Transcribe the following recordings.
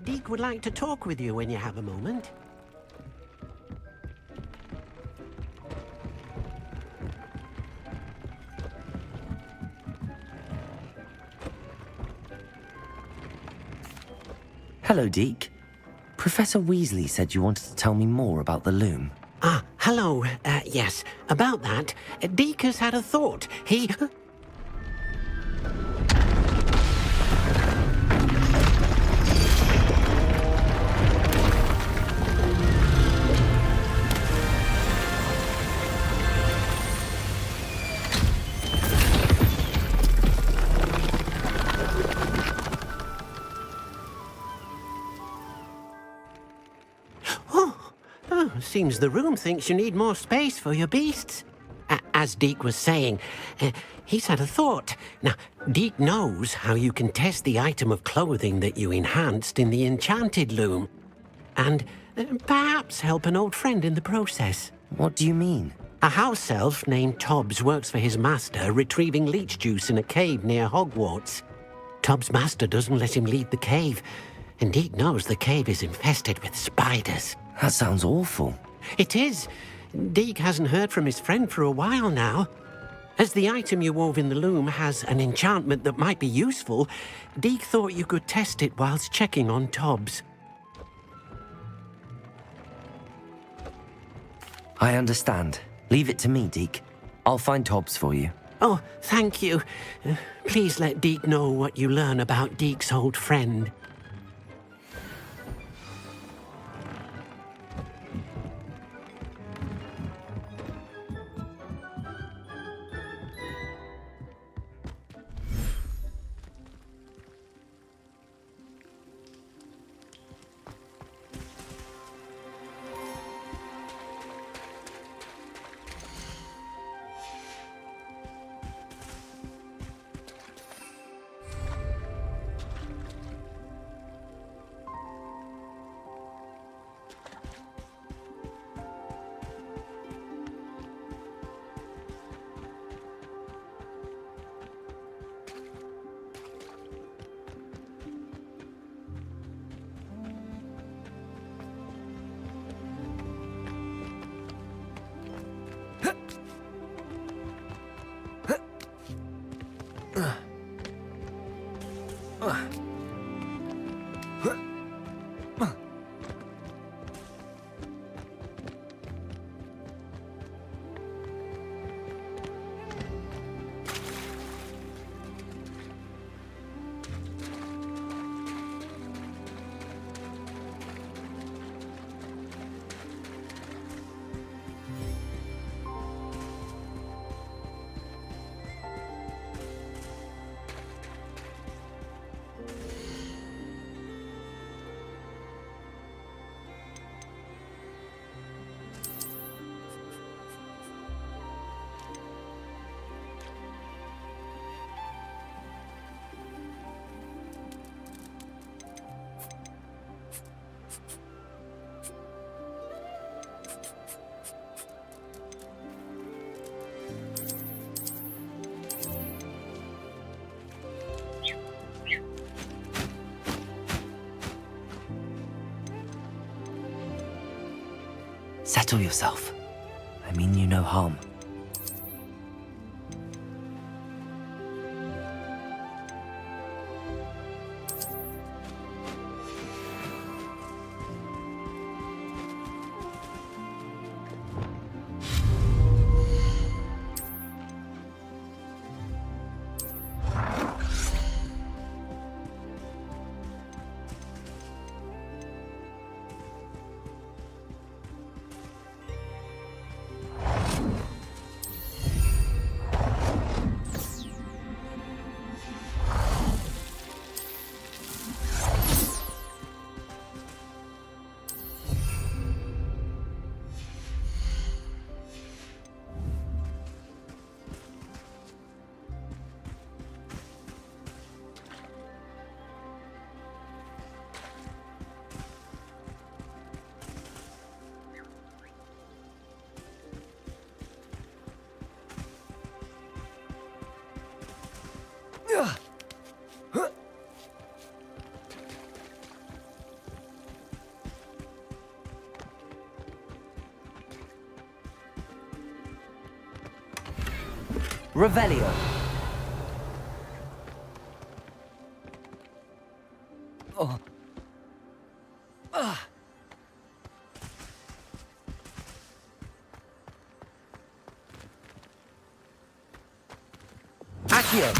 Deke would like to talk with you when you have a moment. Hello, Deke. Professor Weasley said you wanted to tell me more about the loom. Ah, hello. Yes, about that. Deke has had a thought. He... Well, seems the room thinks you need more space for your beasts. As Deke was saying, he's had a thought. Now, Deke knows how you can test the item of clothing that you enhanced in the enchanted loom. And perhaps help an old friend in the process. What do you mean? A house elf named Tobbs works for his master, retrieving leech juice in a cave near Hogwarts. Tobbs' master doesn't let him leave the cave, and Deke knows the cave is infested with spiders. That sounds awful. It is. Deke hasn't heard from his friend for a while now. As the item you wove in the loom has an enchantment that might be useful, Deke thought you could test it whilst checking on Tobbs. I understand. Leave it to me, Deke. I'll find Tobbs for you. Oh, thank you. Please let Deke know what you learn about Deke's old friend. Settle yourself. I mean you no harm. Revelio. Oh. Accio.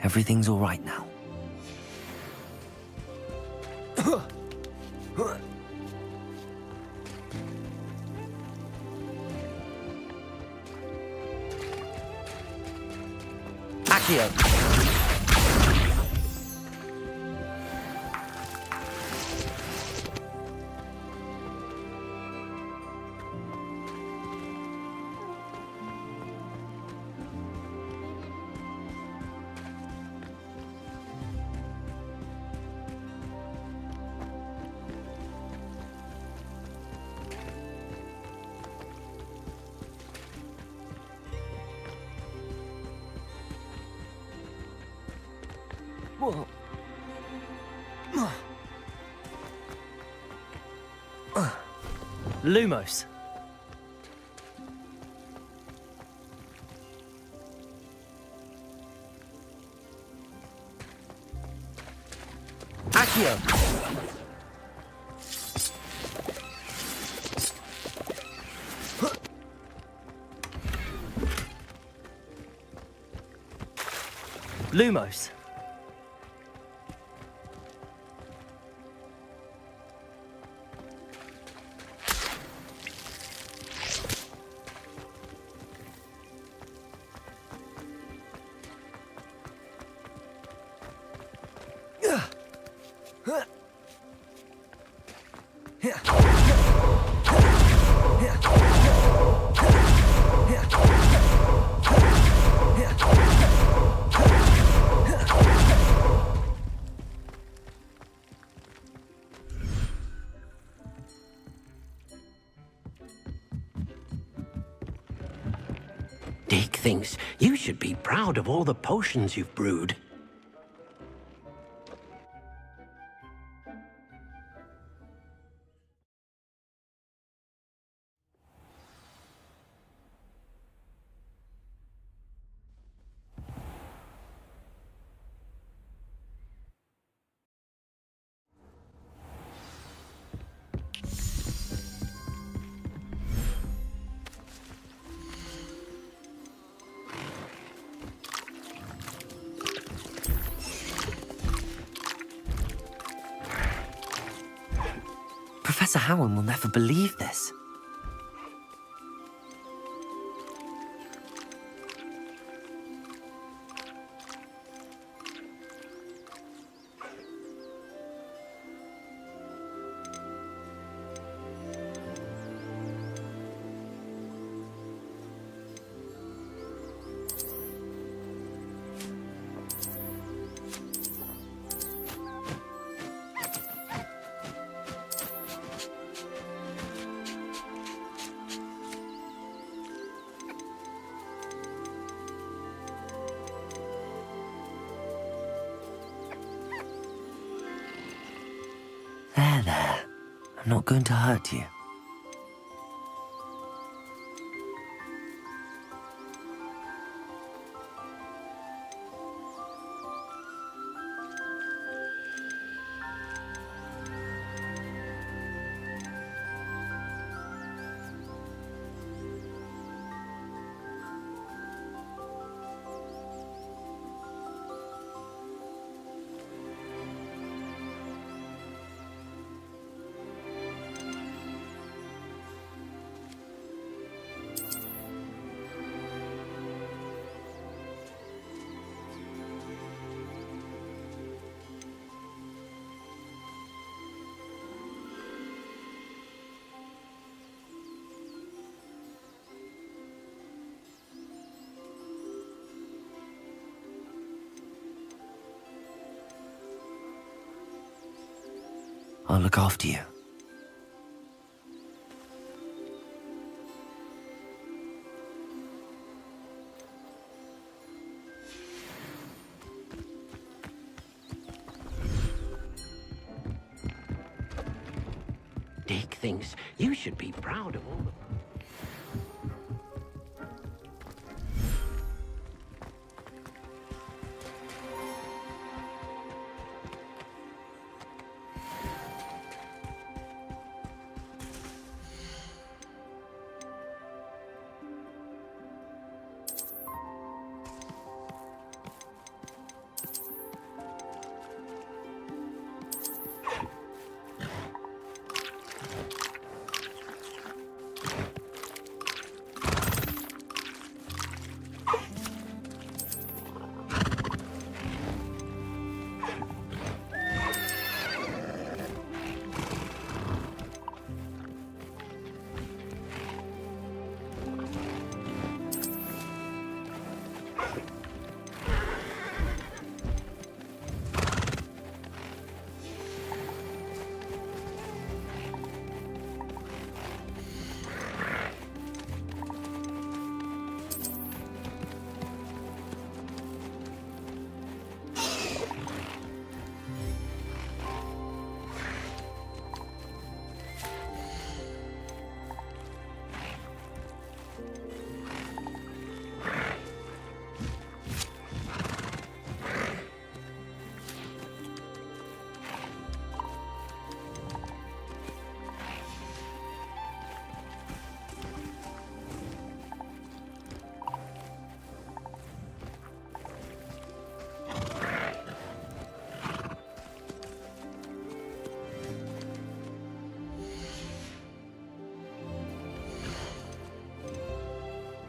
Everything's all right now. Accio! Lumos. Accio! Lumos. Dick thinks you should be proud of all the potions you've brewed. Professor Howard will never believe this. There. I'm not going to hurt you. I'll look after you. Dick thinks you should be proud of all the...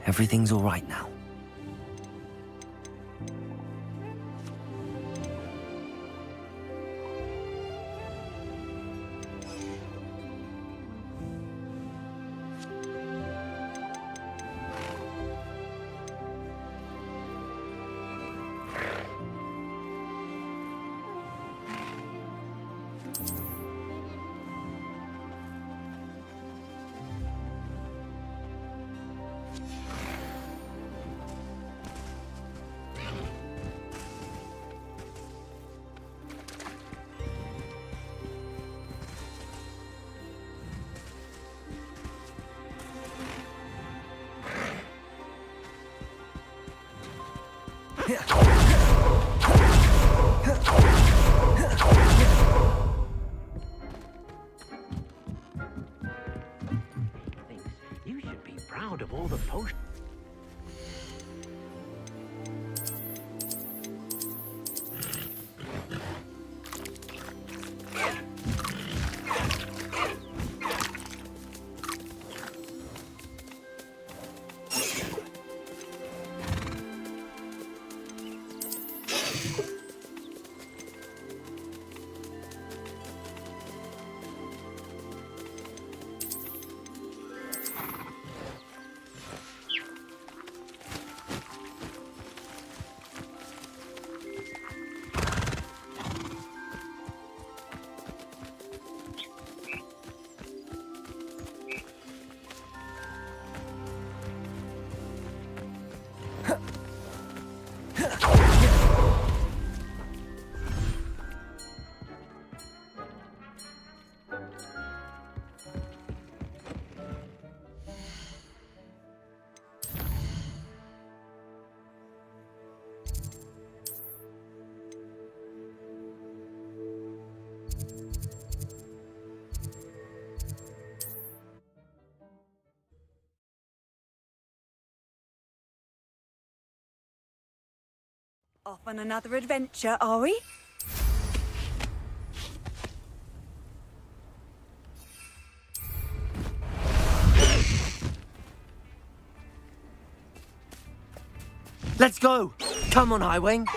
Everything's all right now. Thinks you should be proud of all the potions. Off on another adventure, are we? Let's go! Come on, Highwing!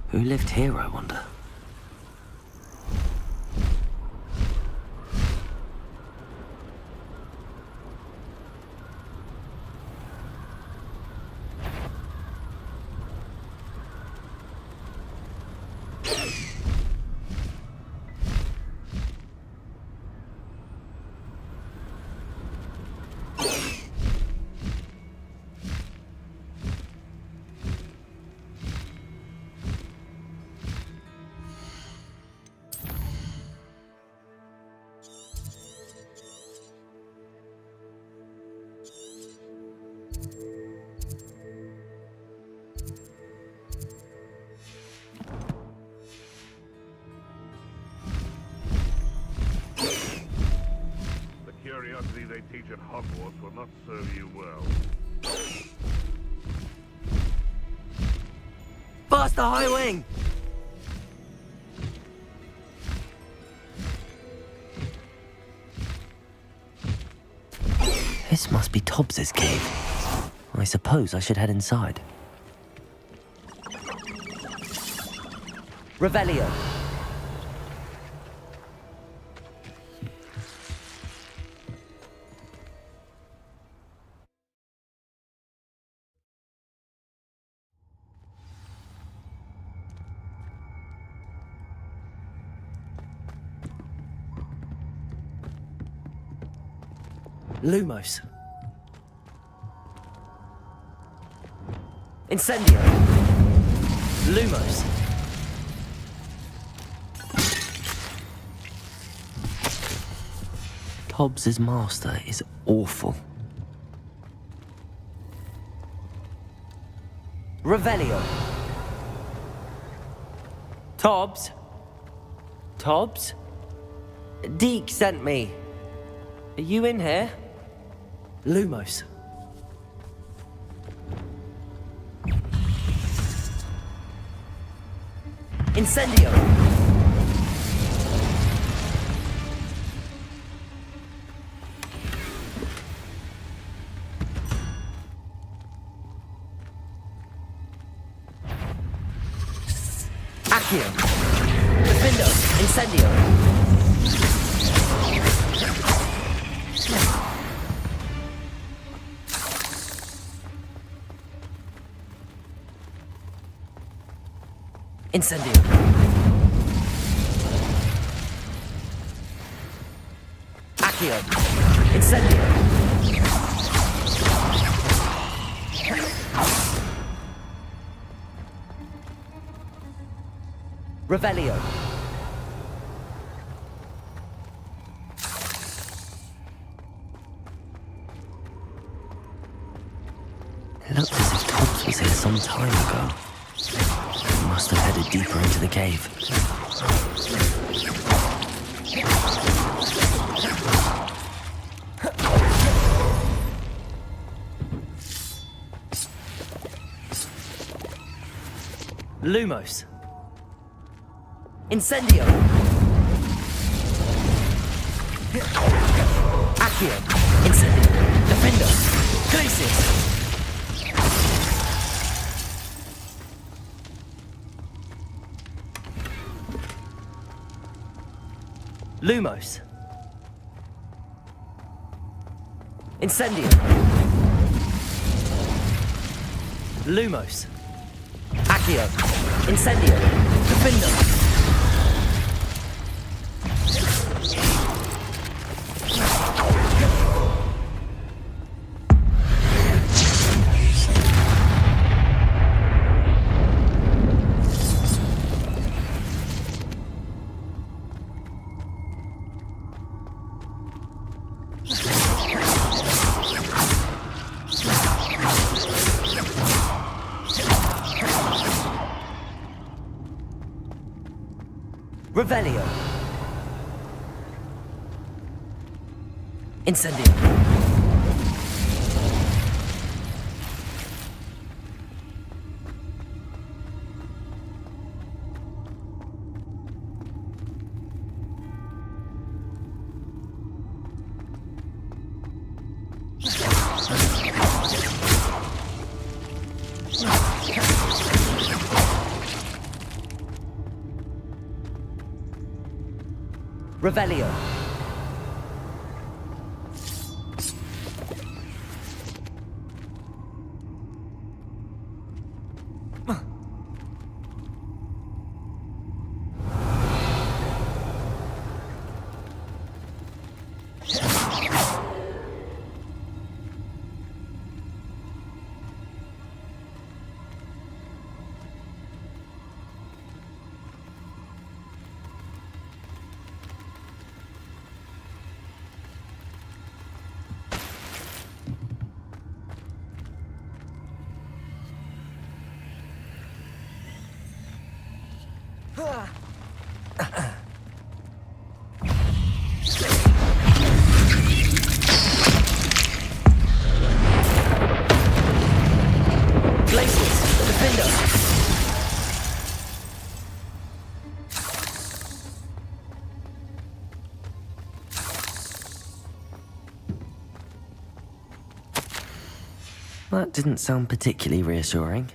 Who lived here, I wonder? curiosity they teach at Hogwarts will not serve you well. Faster, High Wing! This must be Tobbs's cave. I suppose I should head inside. Revelio. Lumos. Incendio. Lumos. Tobbs's master is awful. Revelio. Tobbs? Tobbs? Deke sent me. Are you in here? Lumos. Incendio. Accio. Defendo. Incendio. Incendio. Accio. Incendio. Revelio. It looked as if Tobbs was here some time ago. He must have headed deeper into the cave. Lumos. Incendio. Accio. Incendio. Defendo. Glacius. Lumos. Incendio. Lumos. Accio. Incendio. Defendo. Revelio. Incendio. Revelio. That didn't sound particularly reassuring.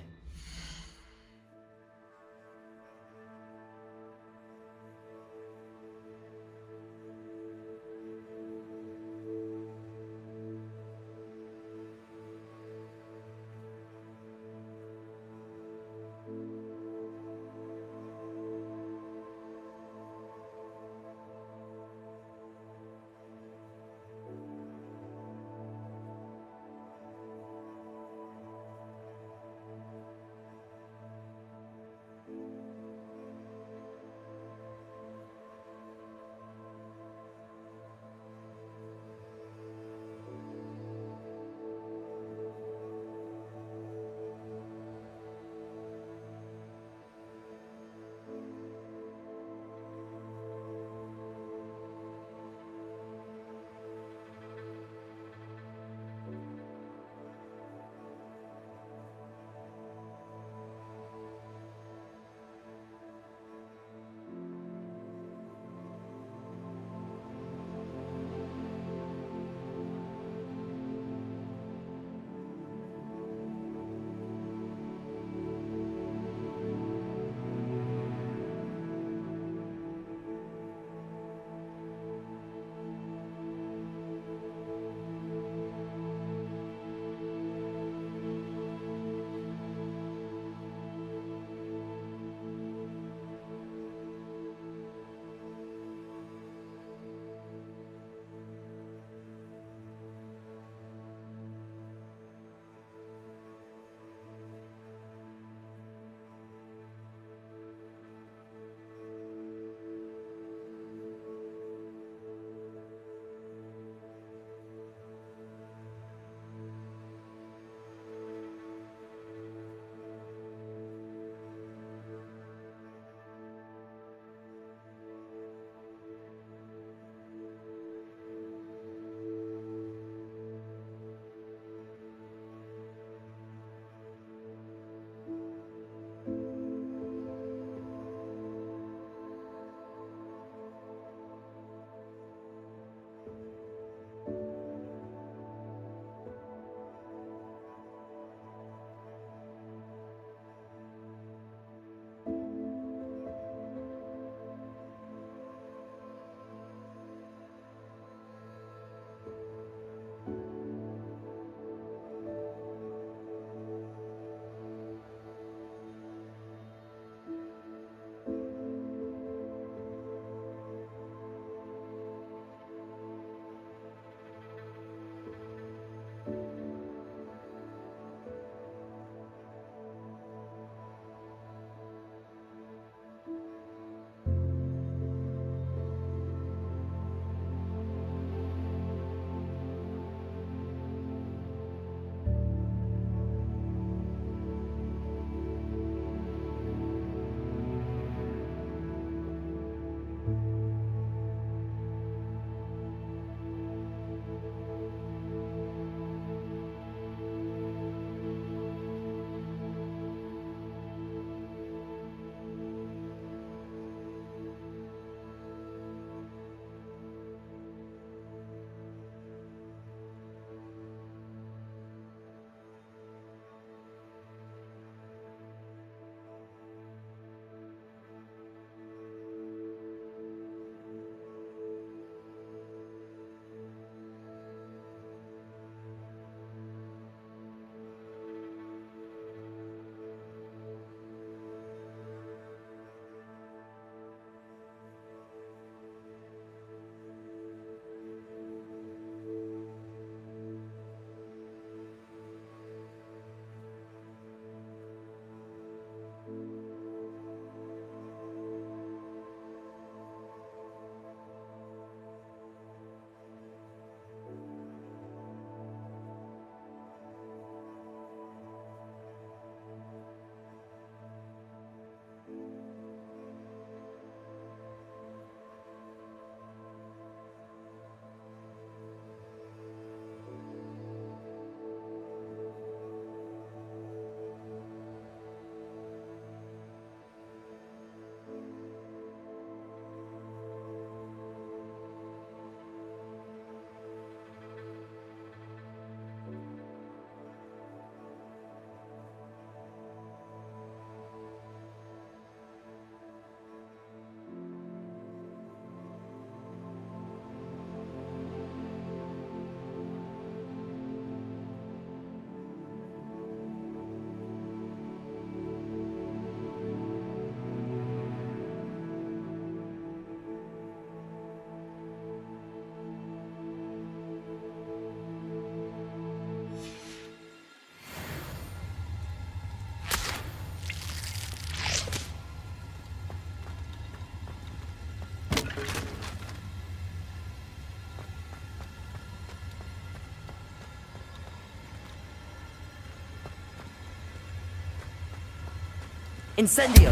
Incendio!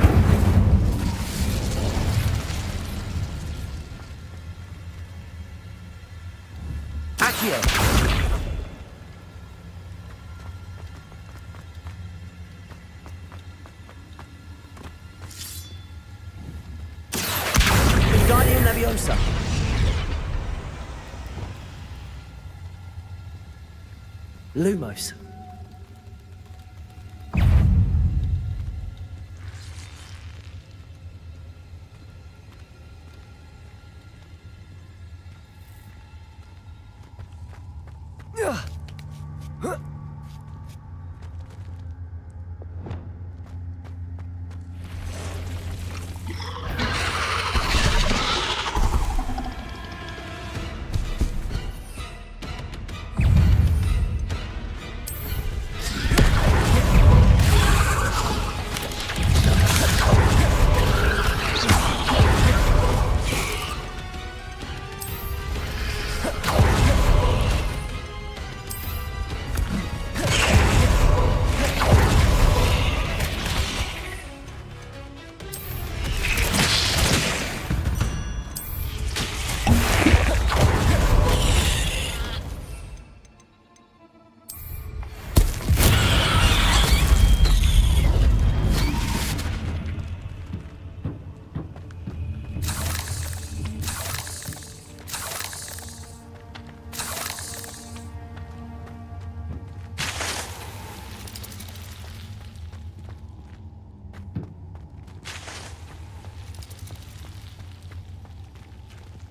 Accio! Wingardium Leviosa! Lumos.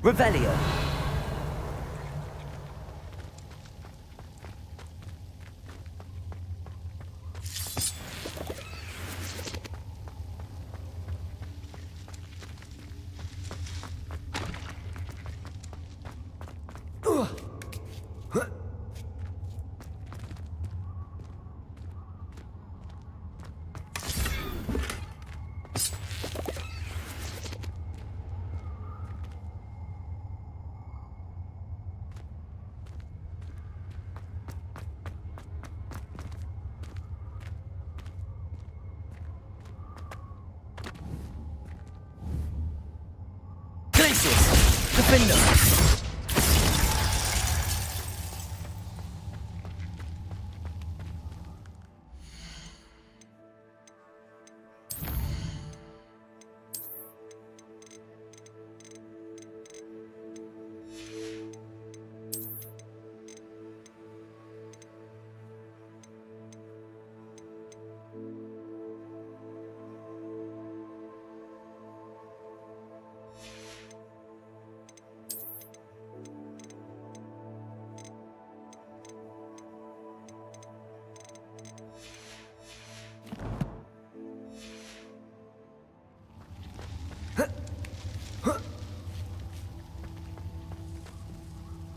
Revelio. Defender.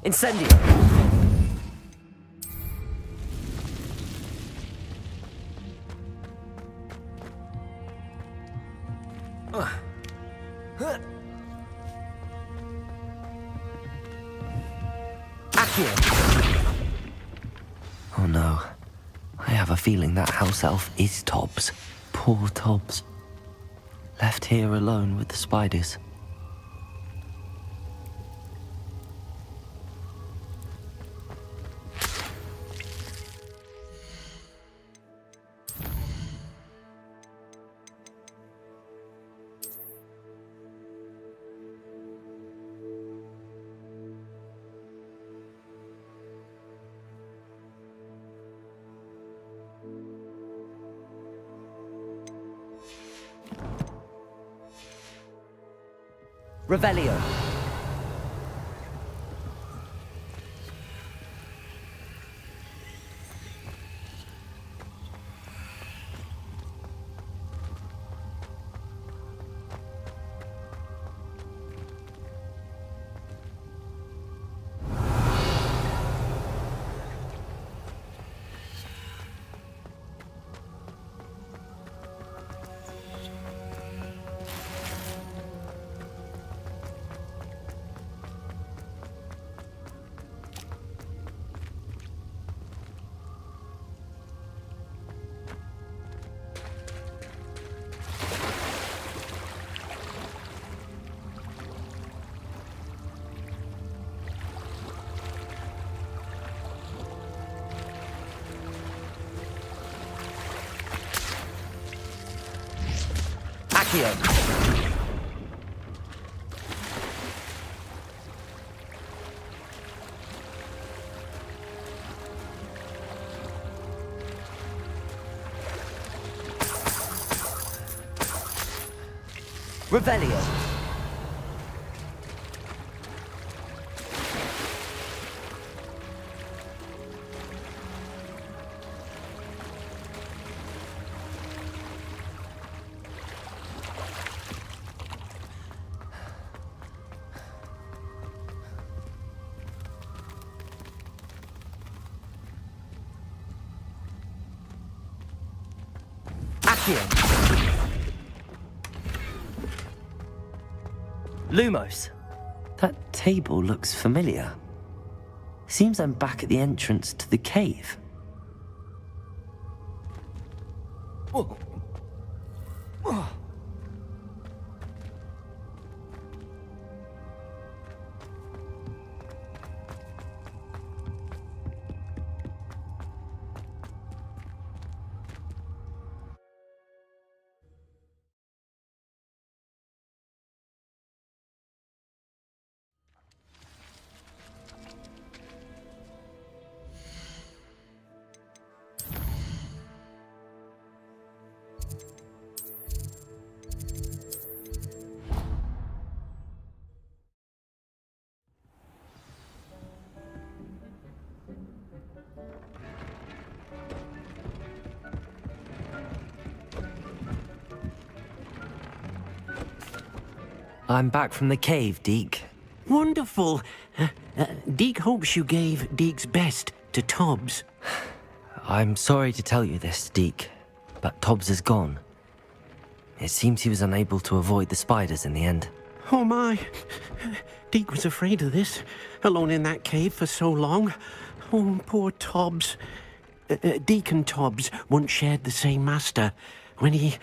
Incendio! Accio! Oh no. I have a feeling that house elf is Tobbs. Poor Tobbs. Left here alone with the spiders. Revelio. Accio. Revelio. Accio. Lumos. That table looks familiar. Seems I'm back at the entrance to the cave. I'm back from the cave, Deke. Wonderful. Deke hopes you gave Deke's best to Tobbs. I'm sorry to tell you this, Deke, but Tobbs is gone. It seems he was unable to avoid the spiders in the end. Oh my. Deke was afraid of this, alone in that cave for so long. Oh, poor Tobbs. Deke and Tobbs once shared the same master. When he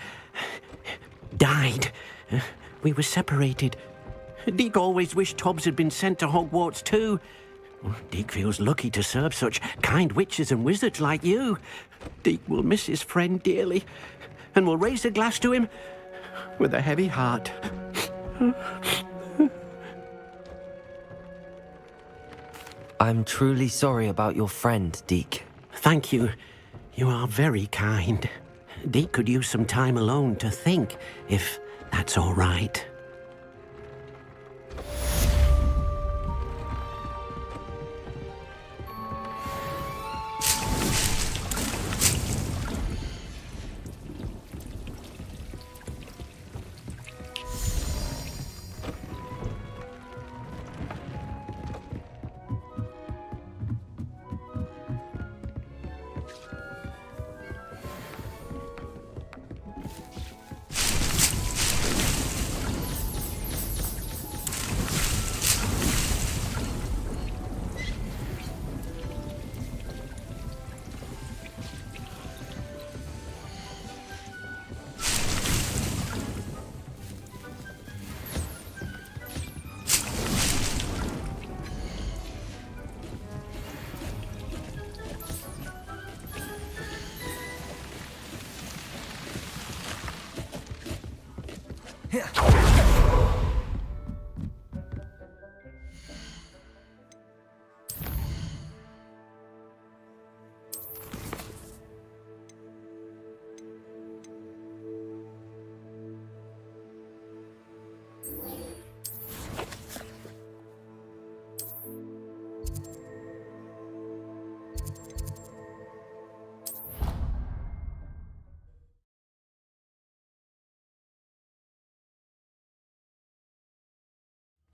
died, we were separated. Deke always wished Tobbs had been sent to Hogwarts too. Deke feels lucky to serve such kind witches and wizards like you. Deke will miss his friend dearly, and will raise a glass to him with a heavy heart. I'm truly sorry about your friend, Deke. Thank you. You are very kind. Deke could use some time alone to think, if that's all right.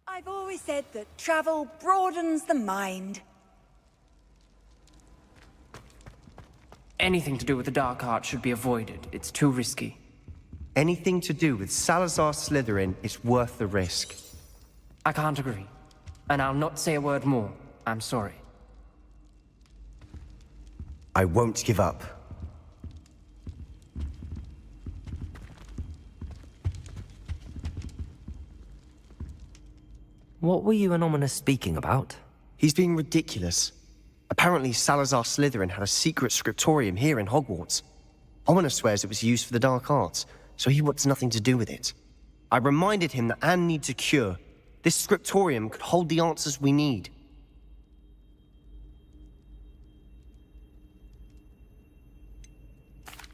I've always said that travel broadens the mind. Anything to do with the dark art should be avoided. It's too risky. Anything to do with Salazar Slytherin is worth the risk. I can't agree. And I'll not say a word more. I'm sorry. I won't give up. What were you and Ominous speaking about? He's being ridiculous. Apparently Salazar Slytherin had a secret scriptorium here in Hogwarts. Ominous swears it was used for the dark arts, so he wants nothing to do with it. I reminded him that Anne needs a cure. This scriptorium could hold the answers we need.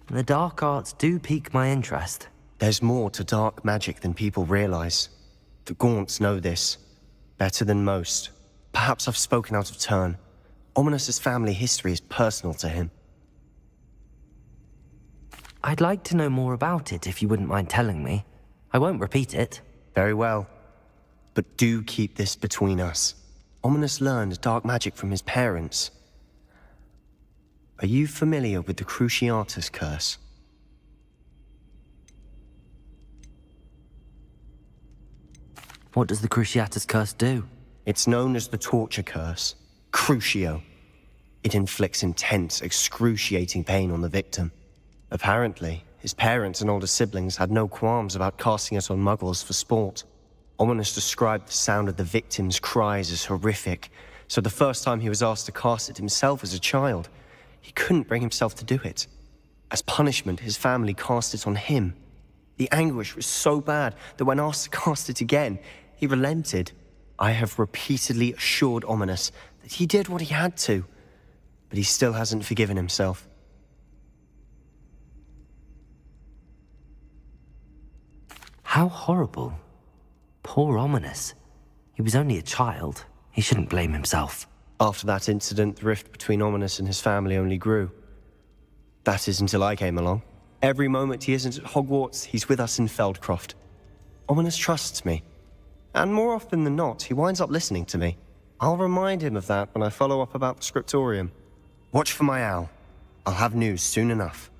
The dark arts do pique my interest. There's more to dark magic than people realize. The Gaunts know this better than most. Perhaps I've spoken out of turn. Ominous's family history is personal to him. I'd like to know more about it if you wouldn't mind telling me. I won't repeat it. Very well. But do keep this between us. Ominous learned dark magic from his parents. Are you familiar with the Cruciatus curse? What does the Cruciatus curse do? It's known as the torture curse. Crucio. It inflicts intense, excruciating pain on the victim. Apparently, his parents and older siblings had no qualms about casting it on muggles for sport. Ominous described the sound of the victim's cries as horrific, so the first time he was asked to cast it himself as a child, he couldn't bring himself to do it. As punishment, his family cast it on him. The anguish was so bad that when asked to cast it again, he relented. I have repeatedly assured Ominous that he did what he had to, but he still hasn't forgiven himself. How horrible. Poor Ominous. He was only a child. He shouldn't blame himself. After that incident, the rift between Ominous and his family only grew. That is until I came along. Every moment he isn't at Hogwarts, he's with us in Feldcroft. Ominous trusts me. And more often than not, he winds up listening to me. I'll remind him of that when I follow up about the scriptorium. Watch for my owl. I'll have news soon enough.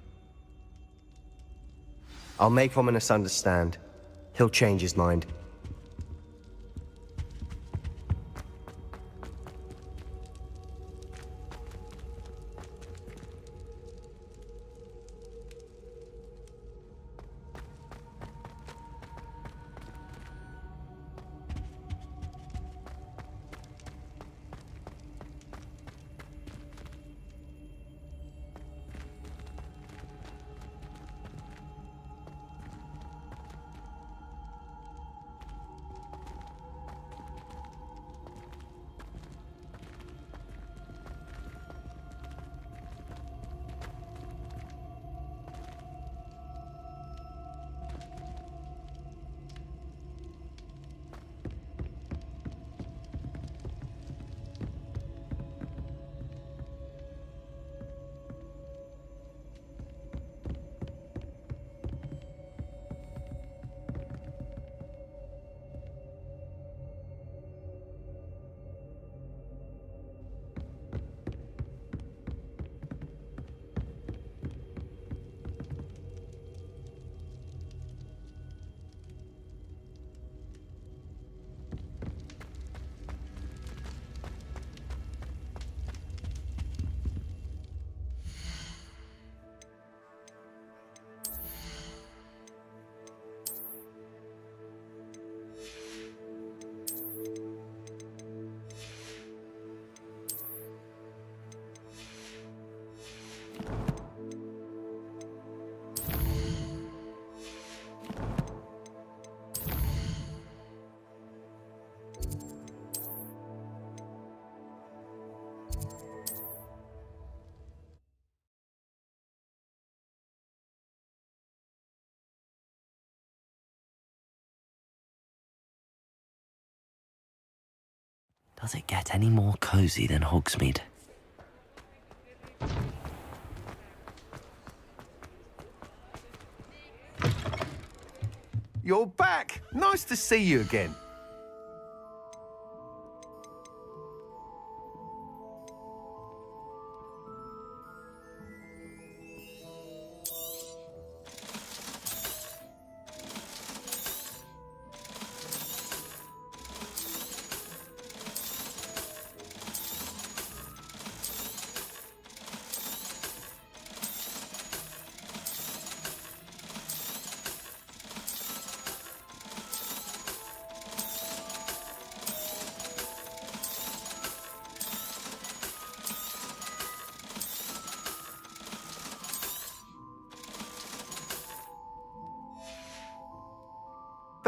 I'll make Ominous understand. He'll change his mind. Does it get any more cozy than Hogsmeade? You're back! Nice to see you again.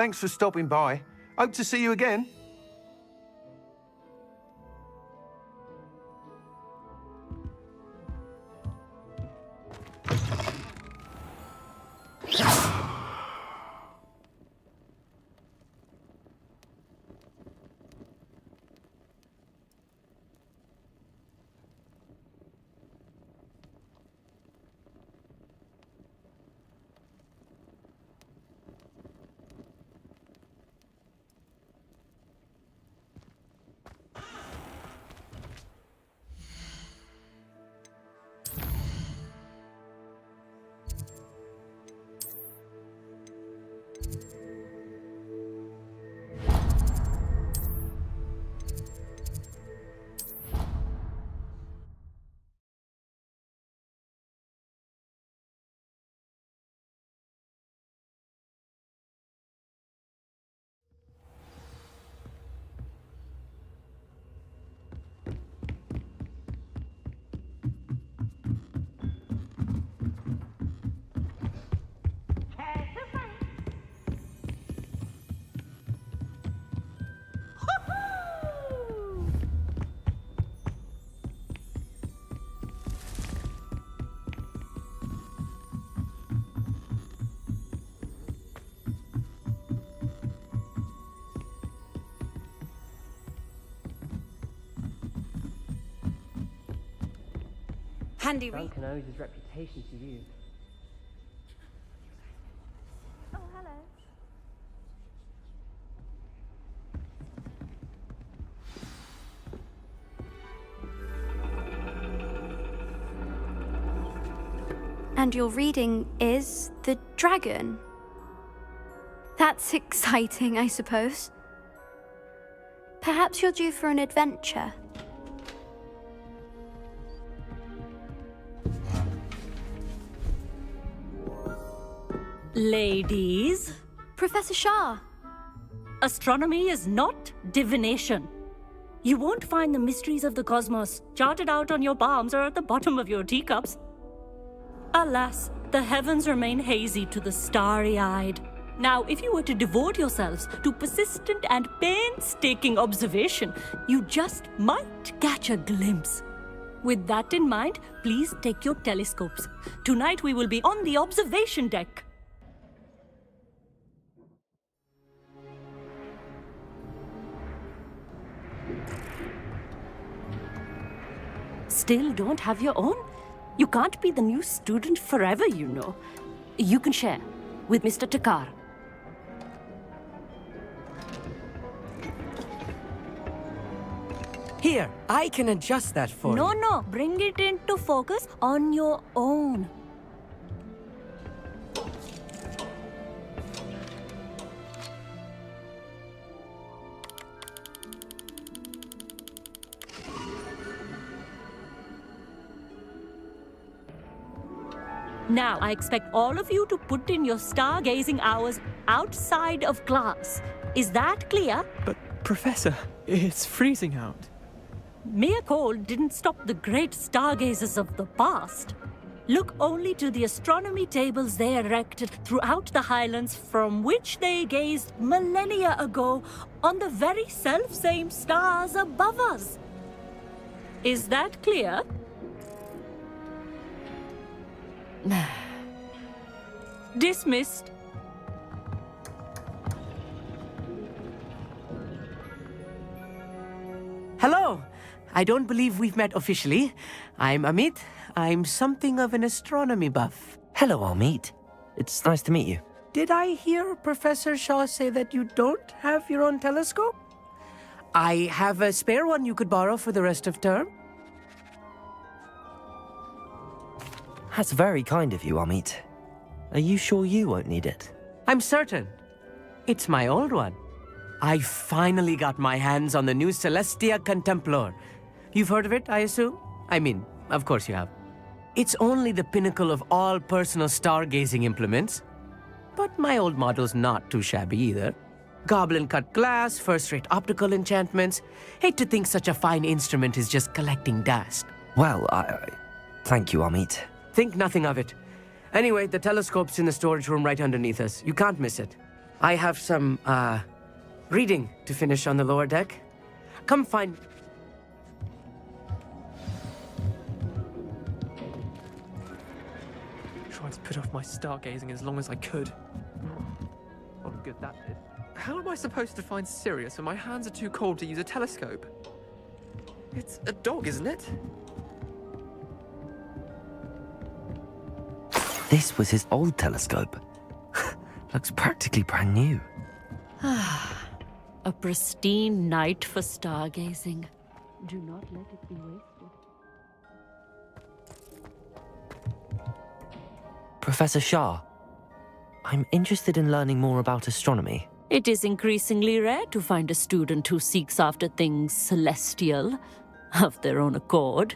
Thanks for stopping by. Hope to see you again. Handy Duncan owes his reputation to you. Oh, hello. And your reading is The Dragon. That's exciting, I suppose. Perhaps you're due for an adventure. Ladies, Professor Shah. astronomy is not divination. You won't find the mysteries of the cosmos charted out on your palms or at the bottom of your teacups. Alas, the heavens remain hazy to the starry-eyed. Now, if you were to devote yourselves to persistent and painstaking observation, you just might catch a glimpse. With that in mind, please take your telescopes. Tonight we will be on the observation deck. Still don't have your own? You can't be the new student forever, you know. You can share with Mr. Takar. Here, I can adjust that for you. No, bring it into focus on your own. Now, I expect all of you to put in your stargazing hours outside of class. Is that clear? But, Professor, it's freezing out. Mere cold didn't stop the great stargazers of the past. Look only to the astronomy tables they erected throughout the highlands from which they gazed millennia ago on the very self-same stars above us. Is that clear? Dismissed. Hello. I don't believe we've met officially. I'm Amit. I'm something of an astronomy buff. Hello, Amit. It's nice to meet you. Did I hear Professor Shaw say that you don't have your own telescope? I have a spare one you could borrow for the rest of term. That's very kind of you, Amit. Are you sure you won't need it? I'm certain. It's my old one. I finally got my hands on the new Celestia Contemplar. You've heard of it, I assume? I mean, of course you have. It's only the pinnacle of all personal stargazing implements. But my old model's not too shabby either. Goblin-cut glass, first-rate optical enchantments. Hate to think such a fine instrument is just collecting dust. Well, thank you, Amit. Think nothing of it. Anyway, the telescope's in the storage room right underneath us. You can't miss it. I have some, reading to finish on the lower deck. Come find... Tried to put off my stargazing as long as I could. Oh, good that did. How am I supposed to find Sirius when my hands are too cold to use a telescope? It's a dog, isn't it? This was his old telescope. Looks practically brand new. A pristine night for stargazing. Do not let it be wasted. Professor Shah, I'm interested in learning more about astronomy. It is increasingly rare to find a student who seeks after things celestial, of their own accord.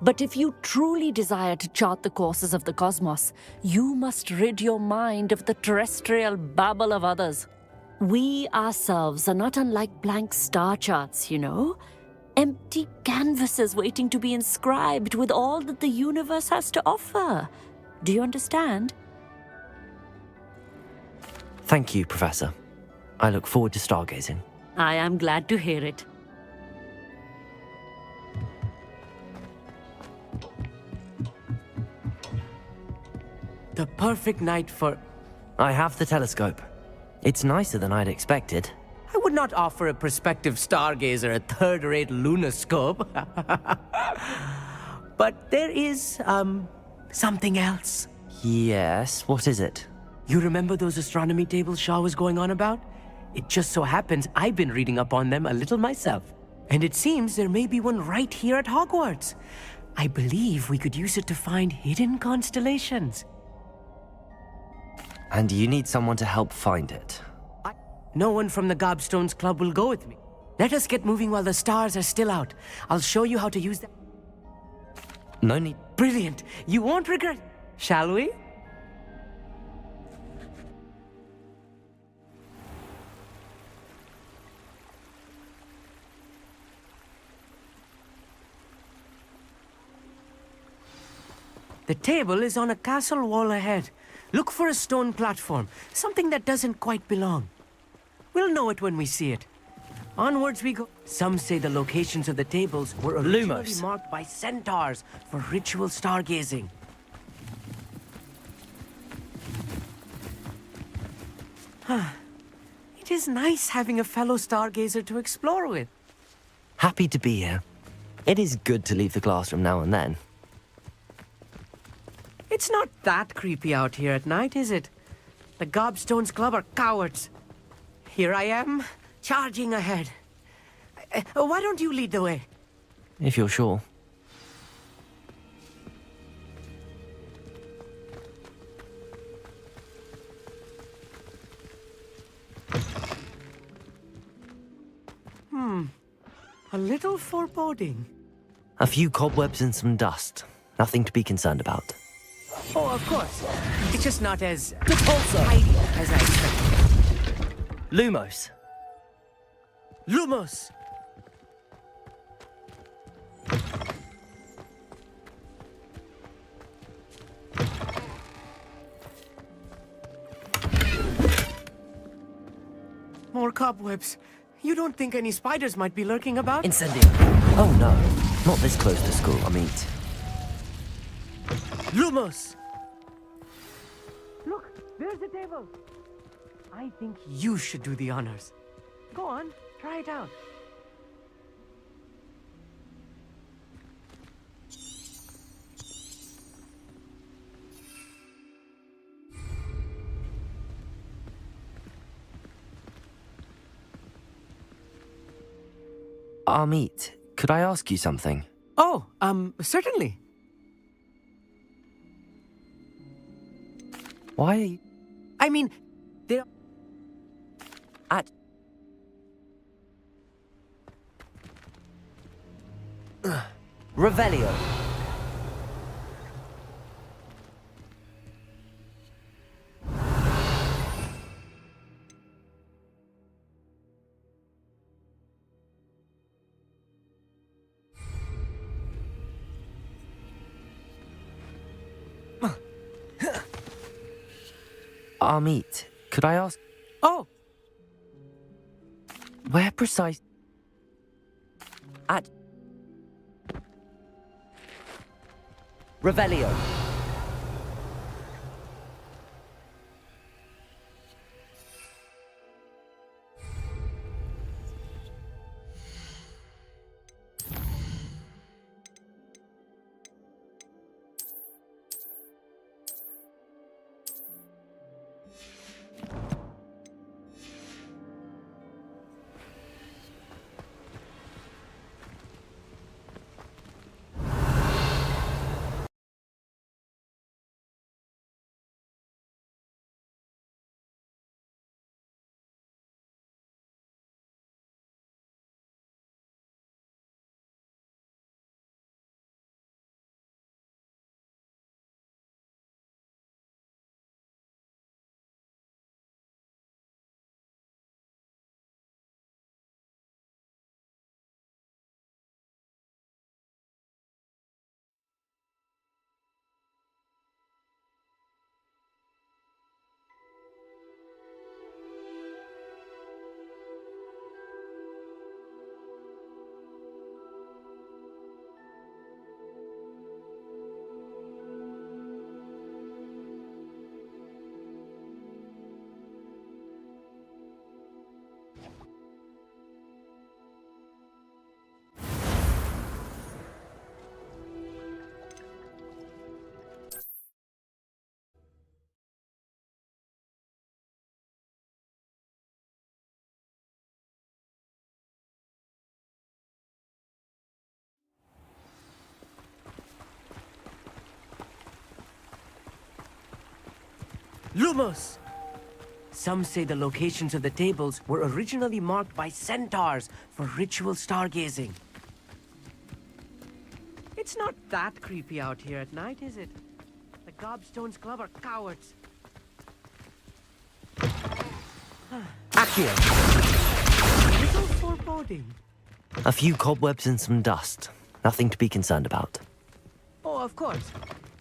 But if you truly desire to chart the courses of the cosmos, you must rid your mind of the terrestrial babble of others. We ourselves are not unlike blank star charts, you know. Empty canvases waiting to be inscribed with all that the universe has to offer. Do you understand? Thank you, Professor. I look forward to stargazing. I am glad to hear it. The perfect night for... I have the telescope. It's nicer than I'd expected. I would not offer a prospective stargazer a third-rate lunoscope. But there is, something else. Yes, what is it? You remember those astronomy tables Shaw was going on about? It just so happens I've been reading up on them a little myself. And it seems there may be one right here at Hogwarts. I believe we could use it to find hidden constellations. And you need someone to help find it. No one from the Gobstones Club will go with me. Let us get moving while the stars are still out. I'll show you how to use them. No need. Brilliant. You won't regret. Shall we? The table is on a castle wall ahead. Look for a stone platform, something that doesn't quite belong. We'll know it when we see it. Onwards we go. Some say the locations of the tables were originally Lumos. marked by centaurs for ritual stargazing. It is nice having a fellow stargazer to explore with. Happy to be here. It is good to leave the classroom now and then. It's not that creepy out here at night, is it? The Gobstones Club are cowards. Here I am, charging ahead. Why don't you lead the way? If you're sure. A little foreboding. A few cobwebs and some dust. Nothing to be concerned about. Oh, of course. It's just not as tidy as I expected. Lumos. Lumos! More cobwebs. You don't think any spiders might be lurking about? Incendio. Oh no. Not this close to school, I mean. Lumos! Look, there's the table. I think you should do the honors. Go on, try it out. Amit, could I ask you something? Oh, certainly. Why are you... I mean, there... At... Revelio. Amit, could I ask... Oh, Where precise... At... Revelio. Lumos! Some say the locations of the tables were originally marked by centaurs for ritual stargazing. It's not that creepy out here at night, is it? The Gobstones Club are cowards. Accio. Little foreboding. A few cobwebs and some dust. Nothing to be concerned about. Oh, of course.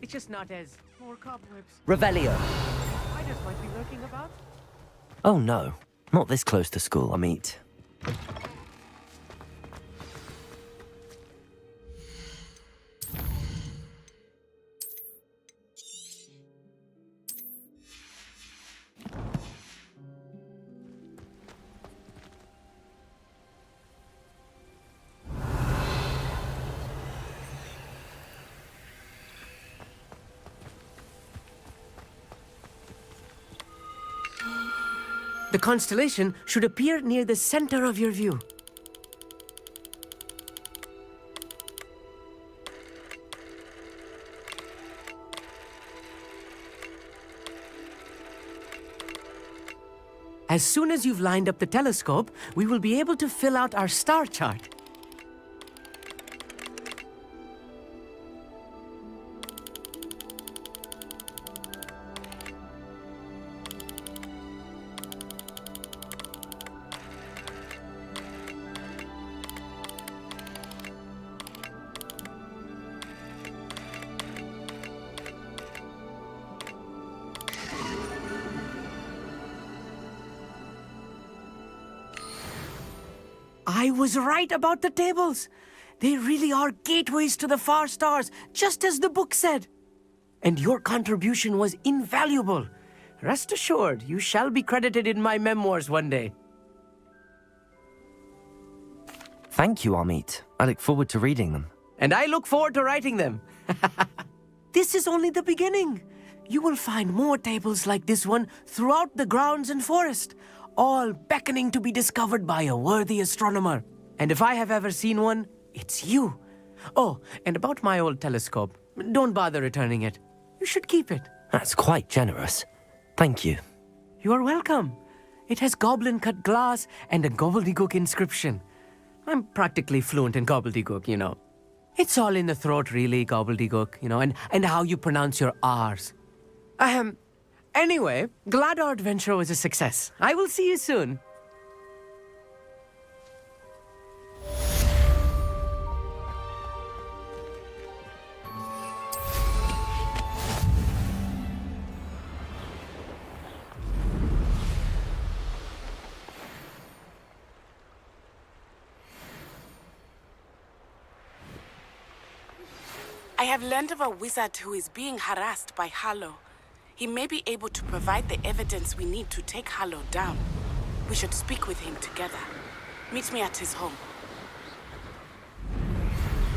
It's just not as... More cobwebs. Revelio. Spiders might be lurking about. Oh no, not this close to school, Amit. The constellation should appear near the center of your view. As soon as you've lined up the telescope, we will be able to fill out our star chart. I was right about the tables. They really are gateways to the far stars, just as the book said. And your contribution was invaluable. Rest assured, you shall be credited in my memoirs one day. Thank you, Amit. I look forward to reading them. And I look forward to writing them. This is only the beginning. You will find more tables like this one throughout the grounds and forest, all beckoning to be discovered by a worthy astronomer. And if I have ever seen one, it's you. Oh, and about my old telescope, don't bother returning it. You should keep it. That's quite generous. Thank you. You are welcome. It has goblin-cut glass and a gobbledygook inscription. I'm practically fluent in gobbledygook, you know. It's all in the throat, really, gobbledygook, you know, and how you pronounce your R's. Anyway, glad our adventure was a success. I will see you soon. I have learned of a wizard who is being harassed by Harlow. He may be able to provide the evidence we need to take Harlow down. We should speak with him together. Meet me at his home.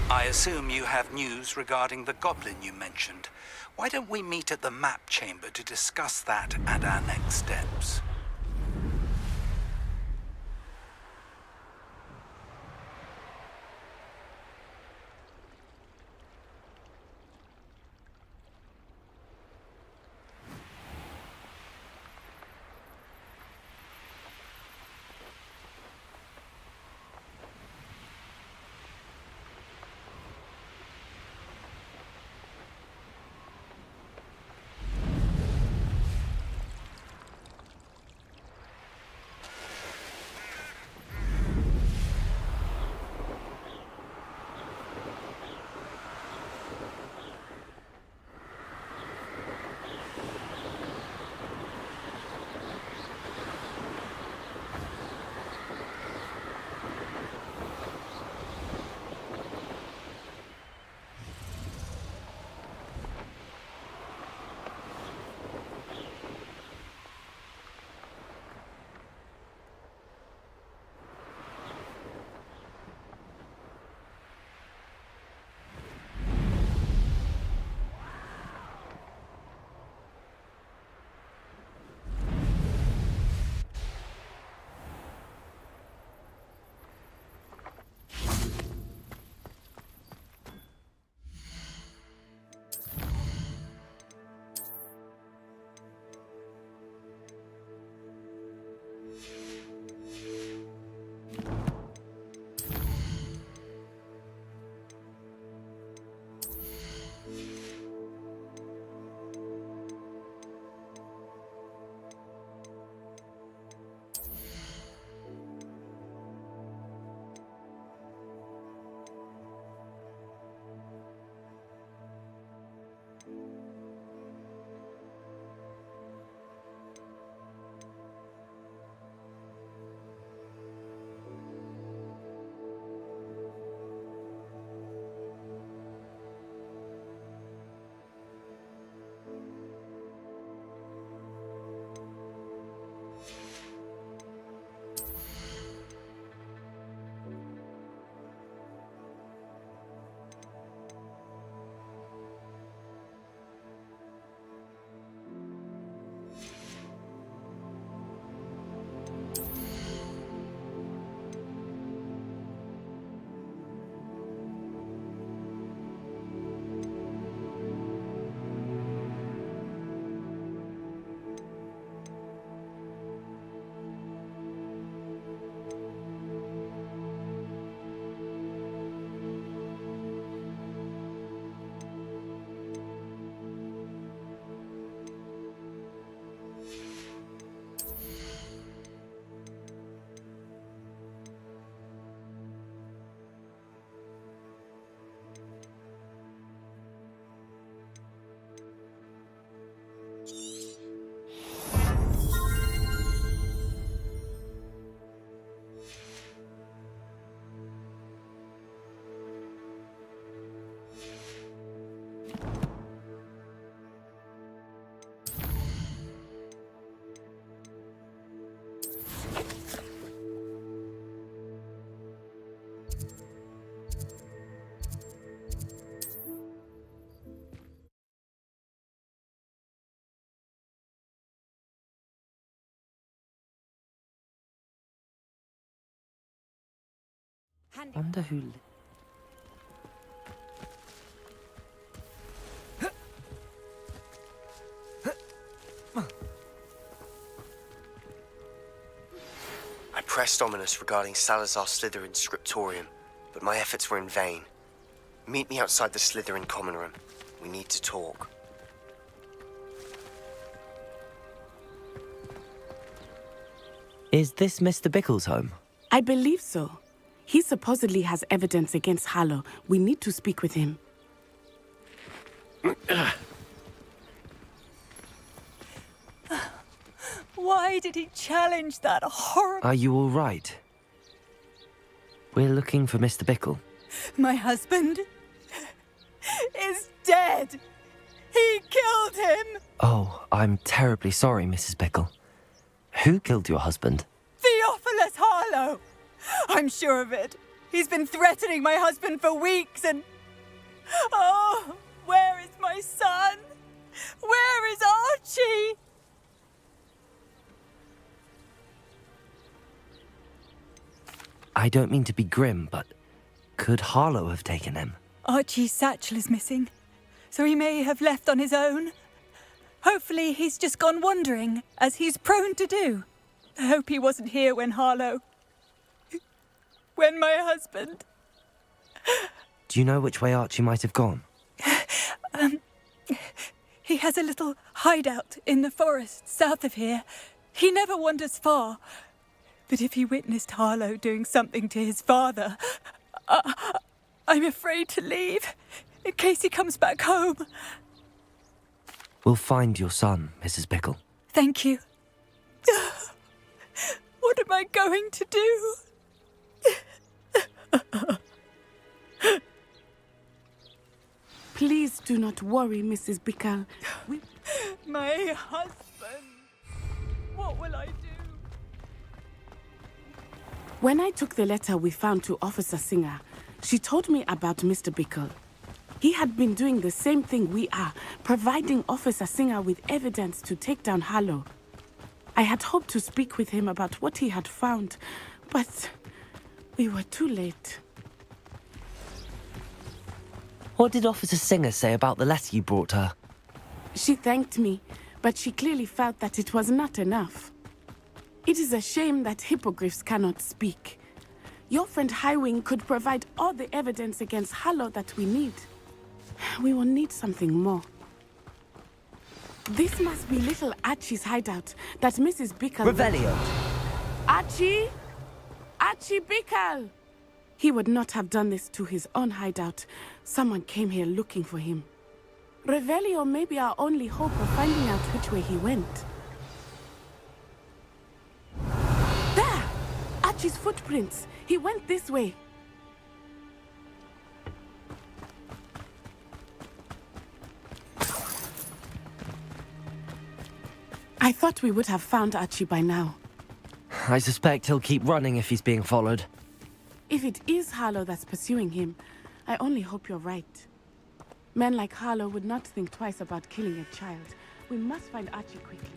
I assume you have news regarding the goblin you mentioned. Why don't we meet at the map chamber to discuss that and our next steps? Wonder who... I pressed Ominous regarding Salazar Slytherin's scriptorium, but my efforts were in vain. Meet me outside the Slytherin common room. We need to talk. Is this Mr. Bickle's home? I believe so. He supposedly has evidence against Harlow. We need to speak with him. Why did he challenge that horrible... Are you all right? We're looking for Mr. Bickle. My husband? is dead. He killed him. Oh, I'm terribly sorry, Mrs. Bickle. Who killed your husband? Theophilus Harlow. I'm sure of it. He's been threatening my husband for weeks and... Oh, where is my son? Where is Archie? I don't mean to be grim, but could Harlow have taken him? Archie's satchel is missing, so he may have left on his own. Hopefully he's just gone wandering, as he's prone to do. I hope he wasn't here when Harlow... when my husband... Do you know which way Archie might have gone? He has a little hideout in the forest south of here. He never wanders far. But if he witnessed Harlow doing something to his father, I'm afraid to leave, in case he comes back home. We'll find your son, Mrs. Bickle. Thank you. What am I going to do? Please do not worry, Mrs. Bickle. My husband. What will I do? When I took the letter we found to Officer Singer, she told me about Mr. Bickle. He had been doing the same thing we are, providing Officer Singer with evidence to take down Harlow. I had hoped to speak with him about what he had found, but we were too late. What did Officer Singer say about the letter you brought her? She thanked me, but she clearly felt that it was not enough. It is a shame that hippogriffs cannot speak. Your friend Highwing could provide all the evidence against Harlow that we need. We will need something more. This must be little Archie's hideout that Mrs. Bickle... Revelio! Archie? Archie Bickle! He would not have done this to his own hideout. Someone came here looking for him. Revelio may be our only hope of finding out which way he went. There! Archie's footprints. He went this way. I thought we would have found Archie by now. I suspect he'll keep running if he's being followed. If it is Harlow that's pursuing him, I only hope you're right. Men like Harlow would not think twice about killing a child. We must find Archie quickly.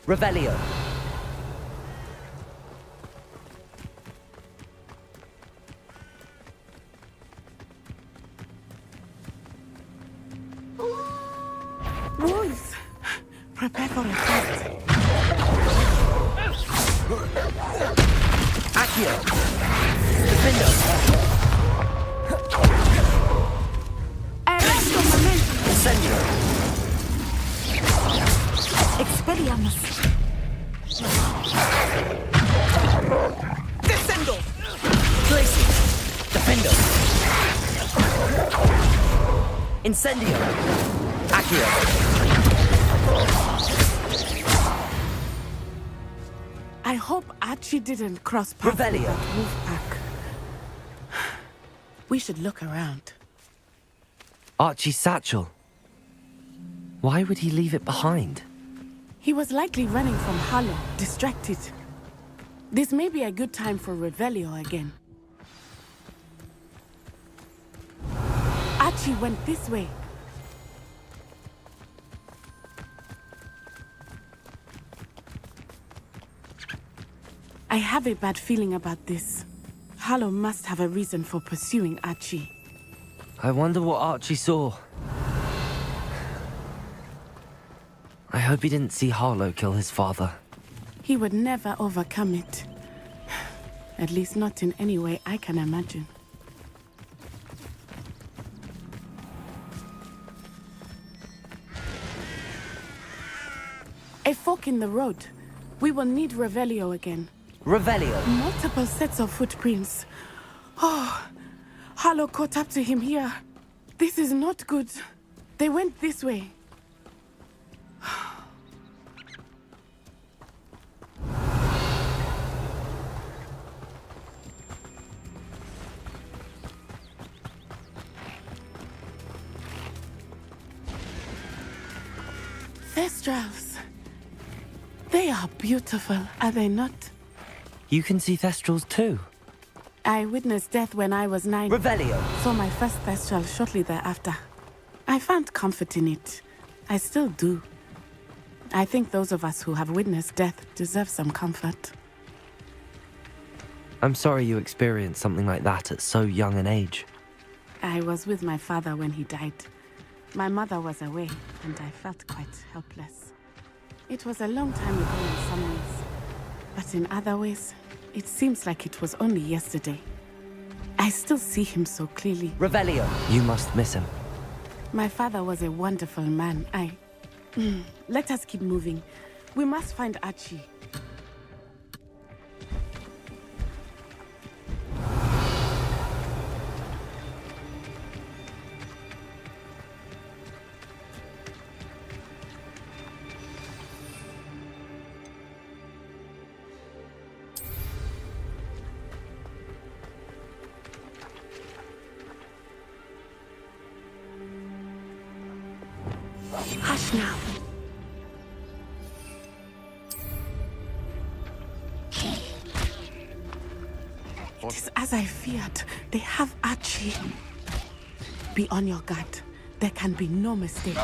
Revelio! Wolves! Prepare for a fight. Accio! Defendo! Arresto momentum! Incendio! Expelliarmus! Descendo! Glacier! Defendo! Incendio! Accio! I hope Archie didn't cross paths with Revelio. that wolf pack. We should look around. Archie's satchel. Why would he leave it behind? He was likely running from Harlow, distracted. This may be a good time for Revelio again. Archie went this way. I have a bad feeling about this. Harlow must have a reason for pursuing Archie. I wonder what Archie saw. I hope he didn't see Harlow kill his father. He would never overcome it. At least not in any way I can imagine. A fork in the road. We will need Revelio again. Revelio! Multiple sets of footprints. Oh, Harlow caught up to him here. This is not good. They went this way. Thestrals. They are beautiful, are they not? You can see Thestrals too. I witnessed death when I was 9. Revelio. Saw my first Thestral shortly thereafter. I found comfort in it. I still do. I think those of us who have witnessed death deserve some comfort. I'm sorry you experienced something like that at so young an age. I was with my father when he died. My mother was away, and I felt quite helpless. It was a long time ago in some ways, but in other ways, it seems like it was only yesterday. I still see him so clearly. Revelio. You must miss him. My father was a wonderful man. Let us keep moving. We must find Archie. Hush now. It is as I feared. They have Archie. Be on your guard. There can be no mistakes.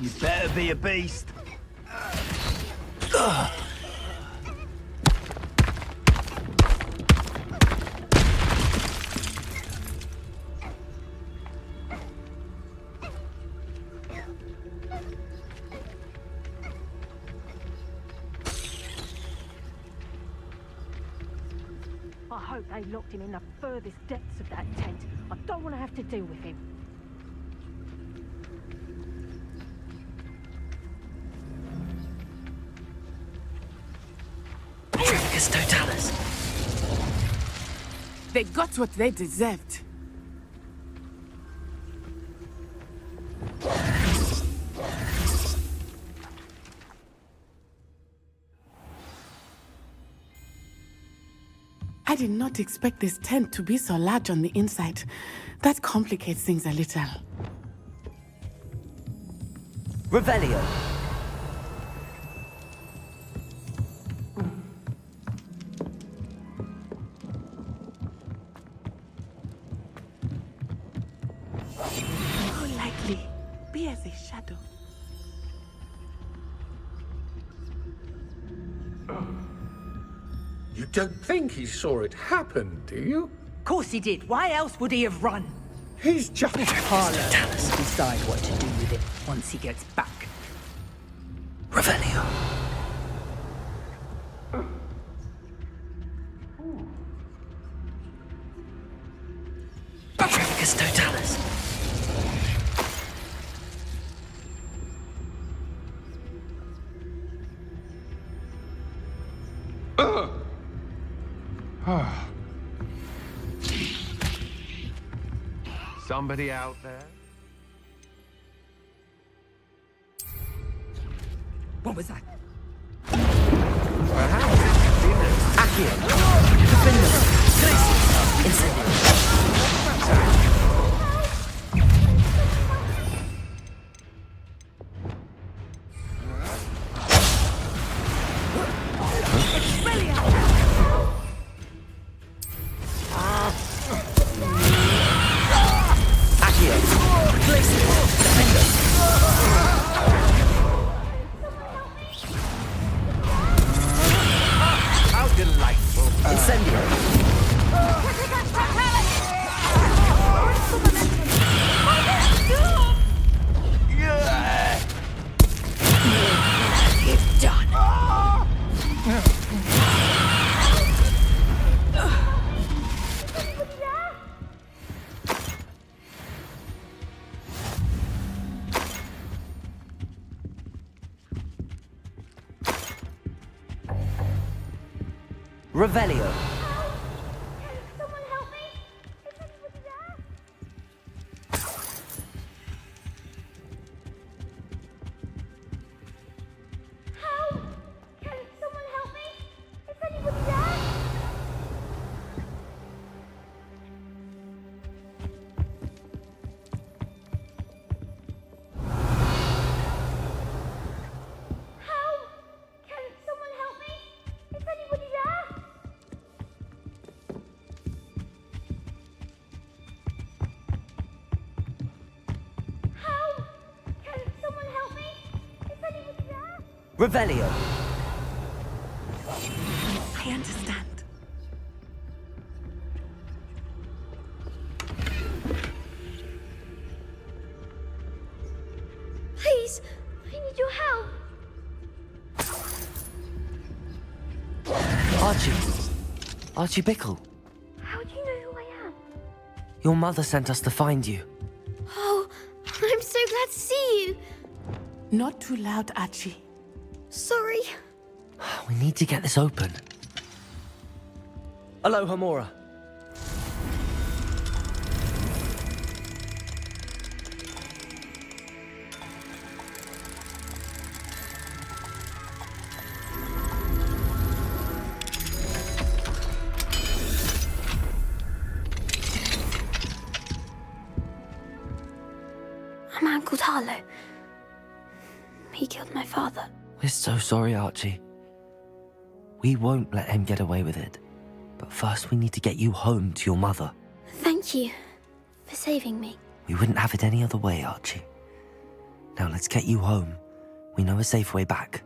You better be a beast. I hope they locked him in the furthest depths of that tent. I don't want to have to deal with him. Totalis. They got what they deserved. I did not expect this tent to be so large on the inside. That complicates things a little. Revelio. How likely? Be as a shadow. You don't think he saw it happen, do you? Of course he did. Why else would he have run? He's just... Harlow will decide what to do with it once he gets back. Revelio. Totalis. Somebody out there? What was that? Perhaps it's dinner. Accio. Defender. Gracie. Incendio. How delightful. Incendio. Revelio. Someone help me! Is anybody there? Help! Can someone help me? Is anybody there? Help! Can someone help me? Is anybody there? Help! Can someone help me? Is anybody there? Revelio. I understand. Please, I need your help. Archie. Archie Bickle. How do you know who I am? Your mother sent us to find you. Oh, I'm so glad to see you. Not too loud, Archie. Sorry. We need to get this open. Aloha, Mora. A man called Harlow. He killed my father. We're so sorry, Archie. We won't let him get away with it. But first we need to get you home to your mother. Thank you for saving me. We wouldn't have it any other way, Archie. Now let's get you home. We know a safe way back.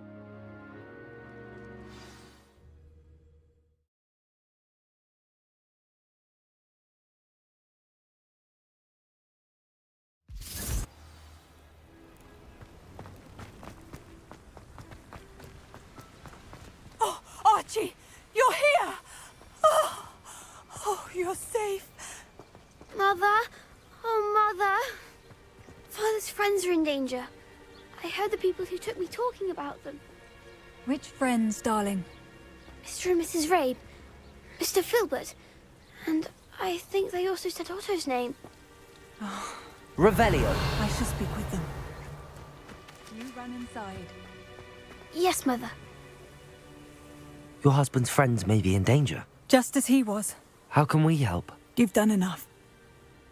Oh, Archie, you're here! Oh, you're safe. Mother? Oh, Mother. Father's friends are in danger. I heard the people who took me talking about them. Which friends, darling? Mr. and Mrs. Rabe, Mr. Filbert, and I think they also said Otto's name. Revelio. I shall speak with them. You run inside. Yes, Mother. Your husband's friends may be in danger. Just as he was. How can we help? You've done enough.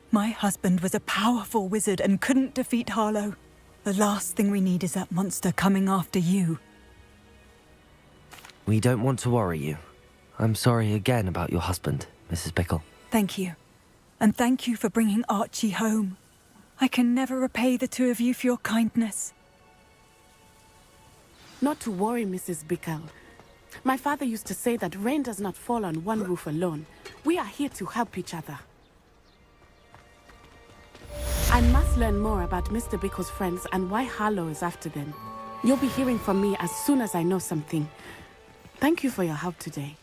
My husband was a powerful wizard and couldn't defeat Harlow. The last thing we need is that monster coming after you. We don't want to worry you. I'm sorry again about your husband, Mrs. Bickle. Thank you. And thank you for bringing Archie home. I can never repay the two of you for your kindness. Not to worry, Mrs. Bickle. My father used to say that rain does not fall on one roof alone. We are here to help each other. I must learn more about Mr. Bickle's friends and why Harlow is after them. You'll be hearing from me as soon as I know something. Thank you for your help today.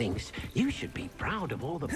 thinks you should be proud of all the...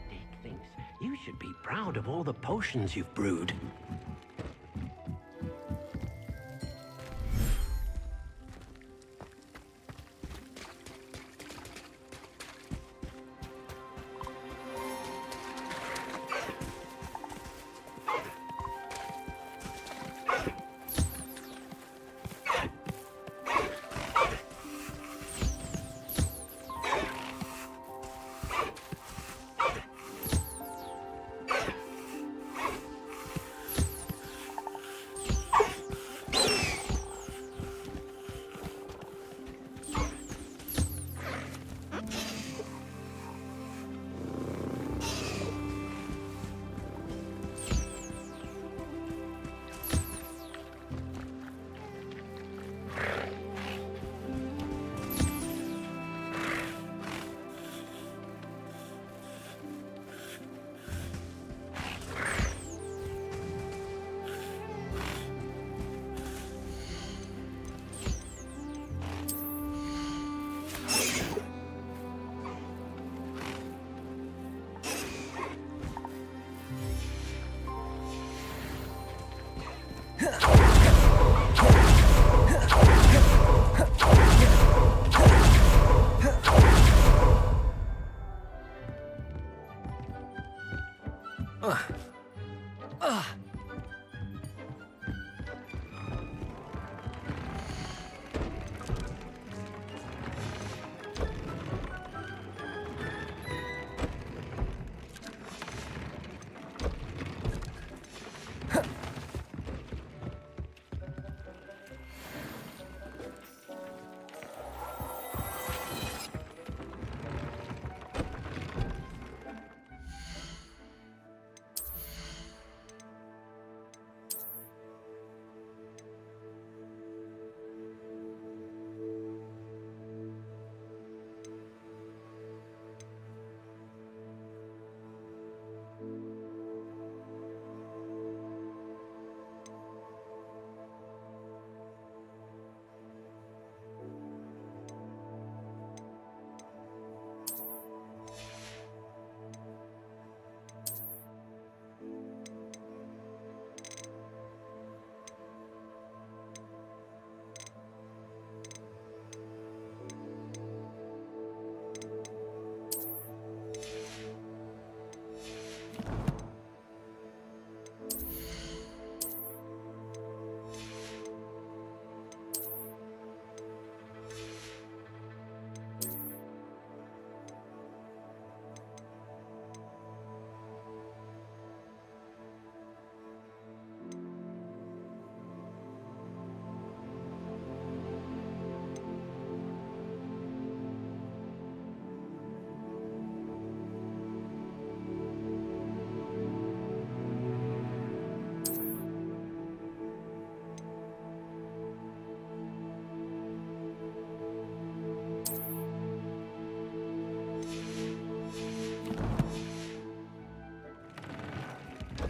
Dick thinks you should be proud of all the potions you've brewed.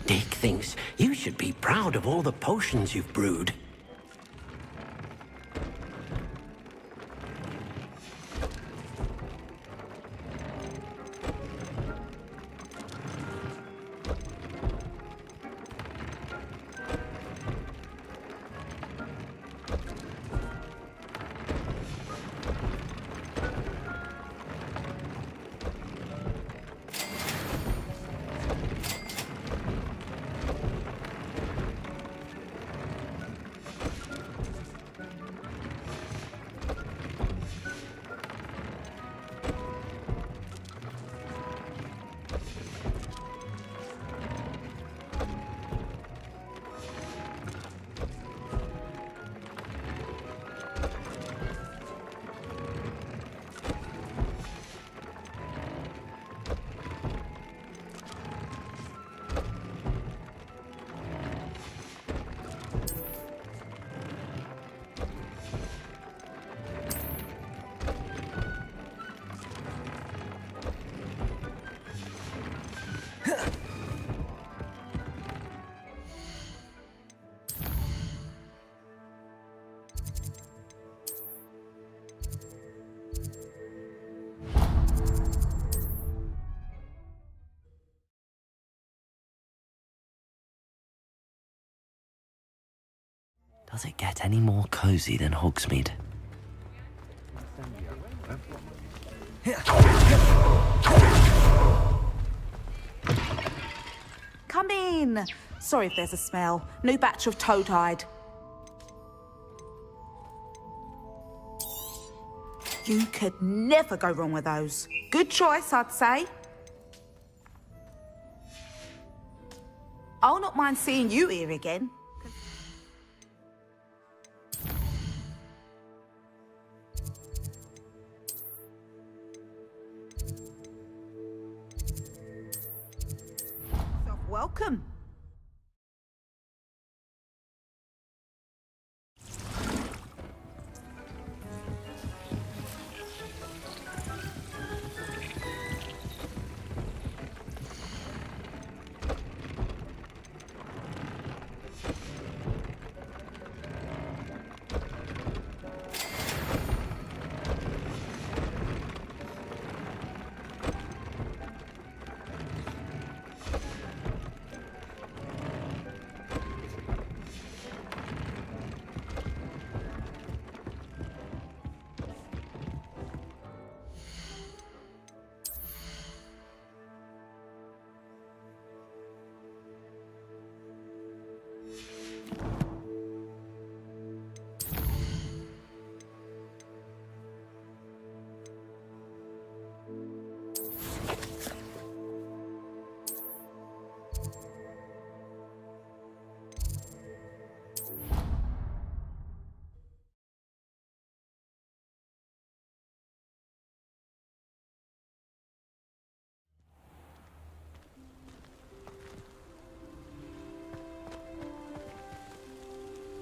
Dick thinks you should be proud of all the potions you've brewed. Does it get any more cozy than Hogsmeade? Come in. Sorry if there's a smell. New batch of toad-hide. You could never go wrong with those. Good choice, I'd say. I'll not mind seeing you here again. Welcome.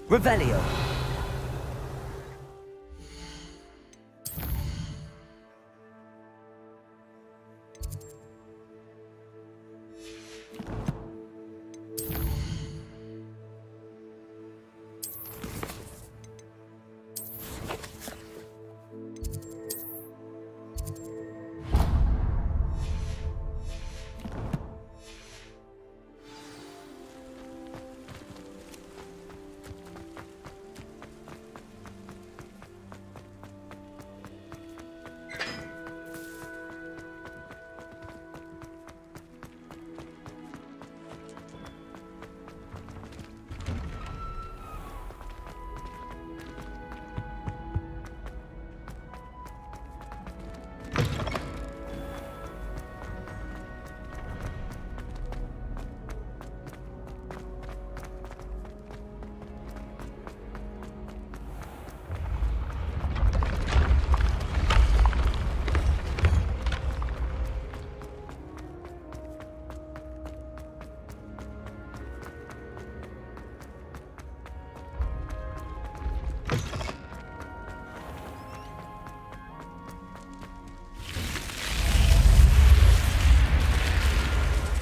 Revelio.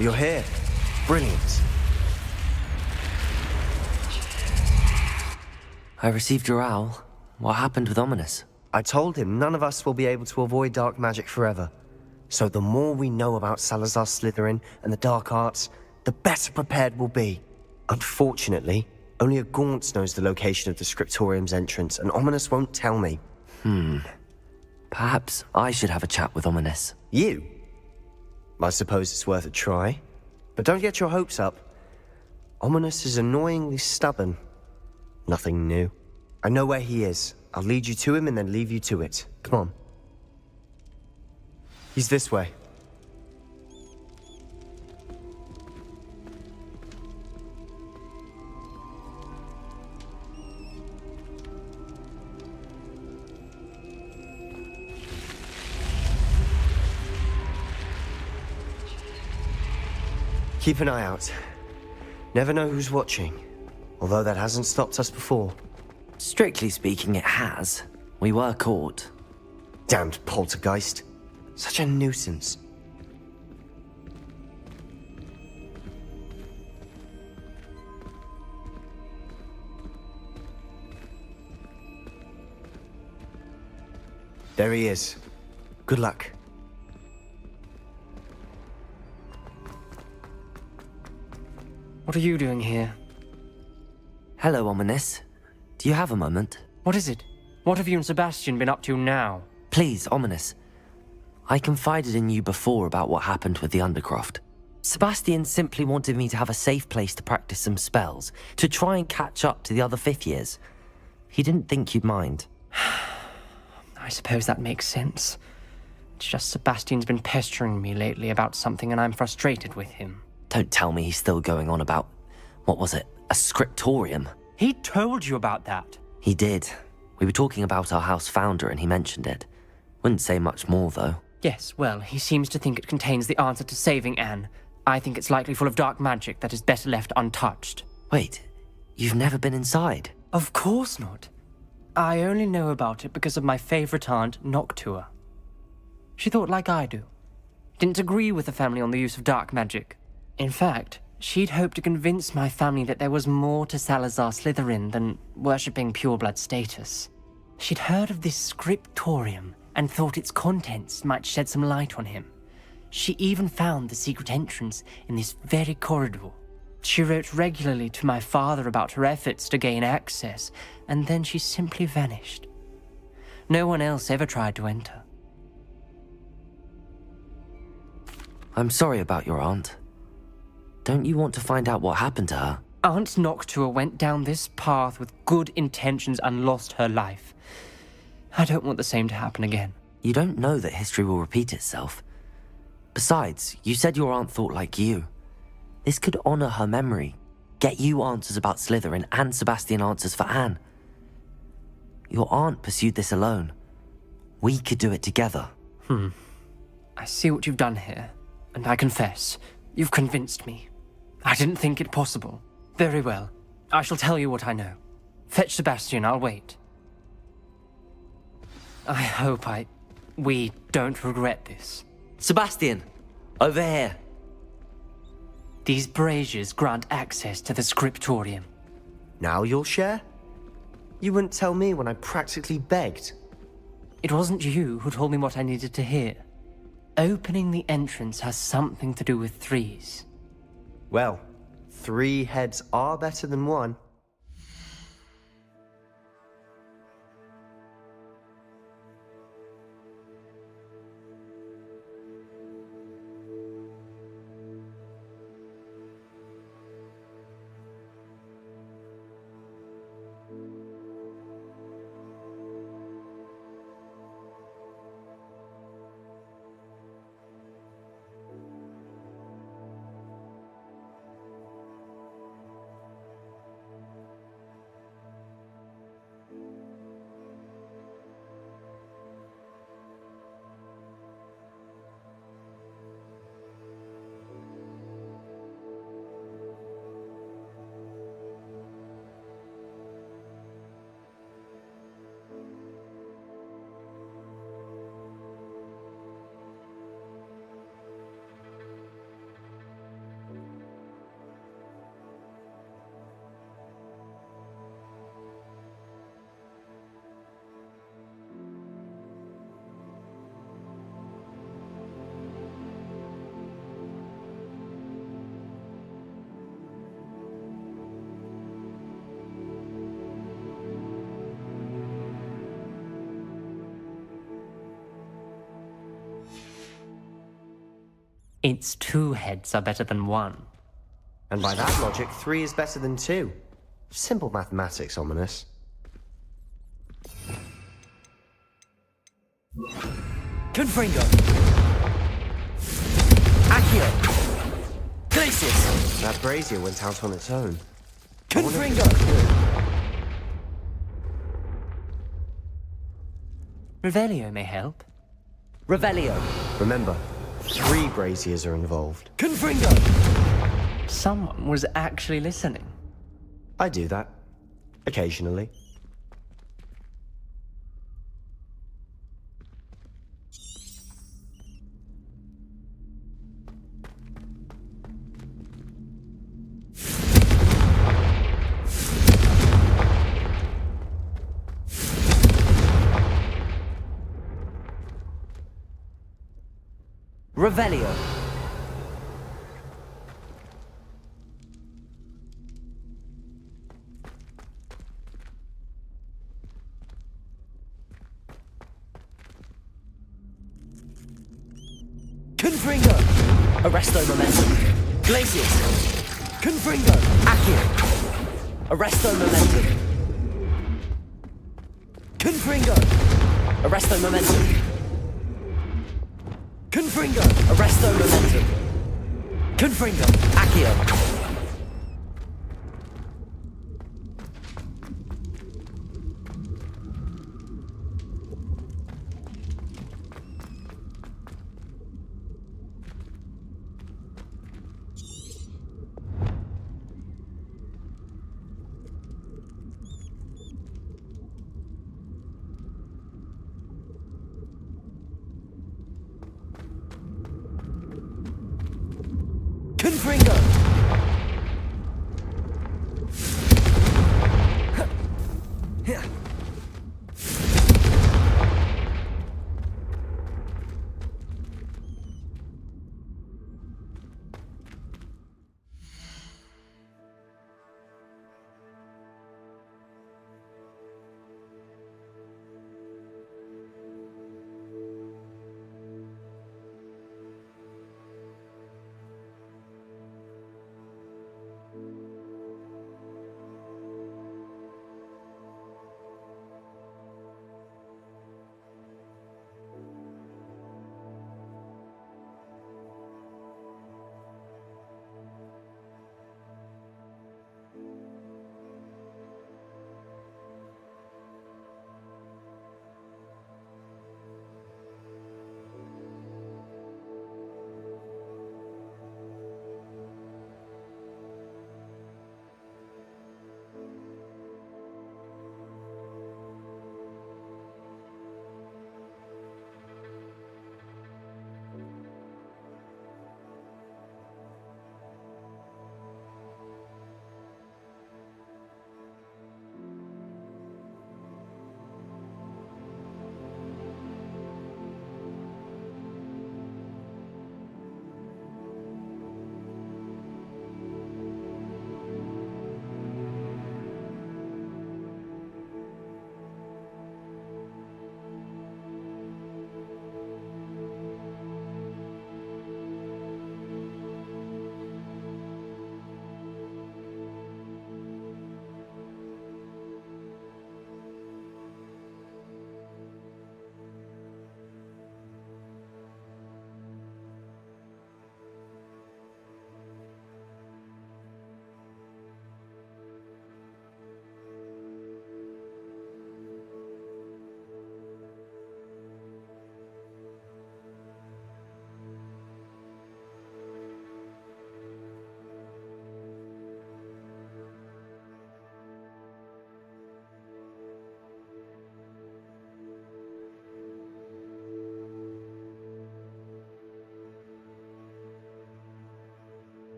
You're here. Brilliant. I received your owl. What happened with Ominous? I told him none of us will be able to avoid dark magic forever. So the more we know about Salazar Slytherin and the dark arts, the better prepared we'll be. Unfortunately, only a Gaunt knows the location of the Scriptorium's entrance, and Ominous won't tell me. Perhaps I should have a chat with Ominous. You? I suppose it's worth a try. But don't get your hopes up. Ominous is annoyingly stubborn. Nothing new. I know where he is. I'll lead you to him and then leave you to it. Come on. He's this way. Keep an eye out. Never know who's watching. Although that hasn't stopped us before. Strictly speaking, it has. We were caught. Damned poltergeist. Such a nuisance. There he is. Good luck. What are you doing here? Hello, Ominous. Do you have a moment? What is it? What have you and Sebastian been up to now? Please, Ominous. I confided in you before about what happened with the Undercroft. Sebastian simply wanted me to have a safe place to practice some spells, to try and catch up to the other fifth years. He didn't think you'd mind. I suppose that makes sense. It's just Sebastian's been pestering me lately about something and I'm frustrated with him. Don't tell me he's still going on about, what was it, a scriptorium? He told you about that. He did. We were talking about our house founder and he mentioned it. Wouldn't say much more, though. Yes, well, he seems to think it contains the answer to saving Anne. I think it's likely full of dark magic that is better left untouched. Wait, you've never been inside? Of course not. I only know about it because of my favorite aunt, Noctua. She thought like I do. Didn't agree with the family on the use of dark magic. In fact, she'd hoped to convince my family that there was more to Salazar Slytherin than worshipping pureblood status. She'd heard of this scriptorium and thought its contents might shed some light on him. She even found the secret entrance in this very corridor. She wrote regularly to my father about her efforts to gain access, and then she simply vanished. No one else ever tried to enter. I'm sorry about your aunt. Don't you want to find out what happened to her? Aunt Noctua went down this path with good intentions and lost her life. I don't want the same to happen again. You don't know that history will repeat itself. Besides, you said your aunt thought like you. This could honor her memory, get you answers about Slytherin and Sebastian answers for Anne. Your aunt pursued this alone. We could do it together. I see what you've done here, and I confess, you've convinced me. I didn't think it possible. Very well. I shall tell you what I know. Fetch Sebastian, I'll wait. I hope we don't regret this. Sebastian! Over here! These braziers grant access to the scriptorium. Now you'll share? You wouldn't tell me when I practically begged. It wasn't you who told me what I needed to hear. Opening the entrance has something to do with threes. Well, 3 heads are better than 1. Its 2 heads are better than 1. And by that logic, 3 is better than 2. Simple mathematics, Ominous. Confringo! Accio! Glacius! That brazier went out on its own. Confringo! Revelio may help. Revelio! Remember, 3 braziers are involved. Confringo! Someone was actually listening. I do that. Occasionally. Revelio! Confringo! Arresto Momentum! Glacius! Confringo! Accio! Arresto Momentum! Confringo! Arresto Momentum! Confringo! Arresto Momentum! Confringo! Accio! Confringo!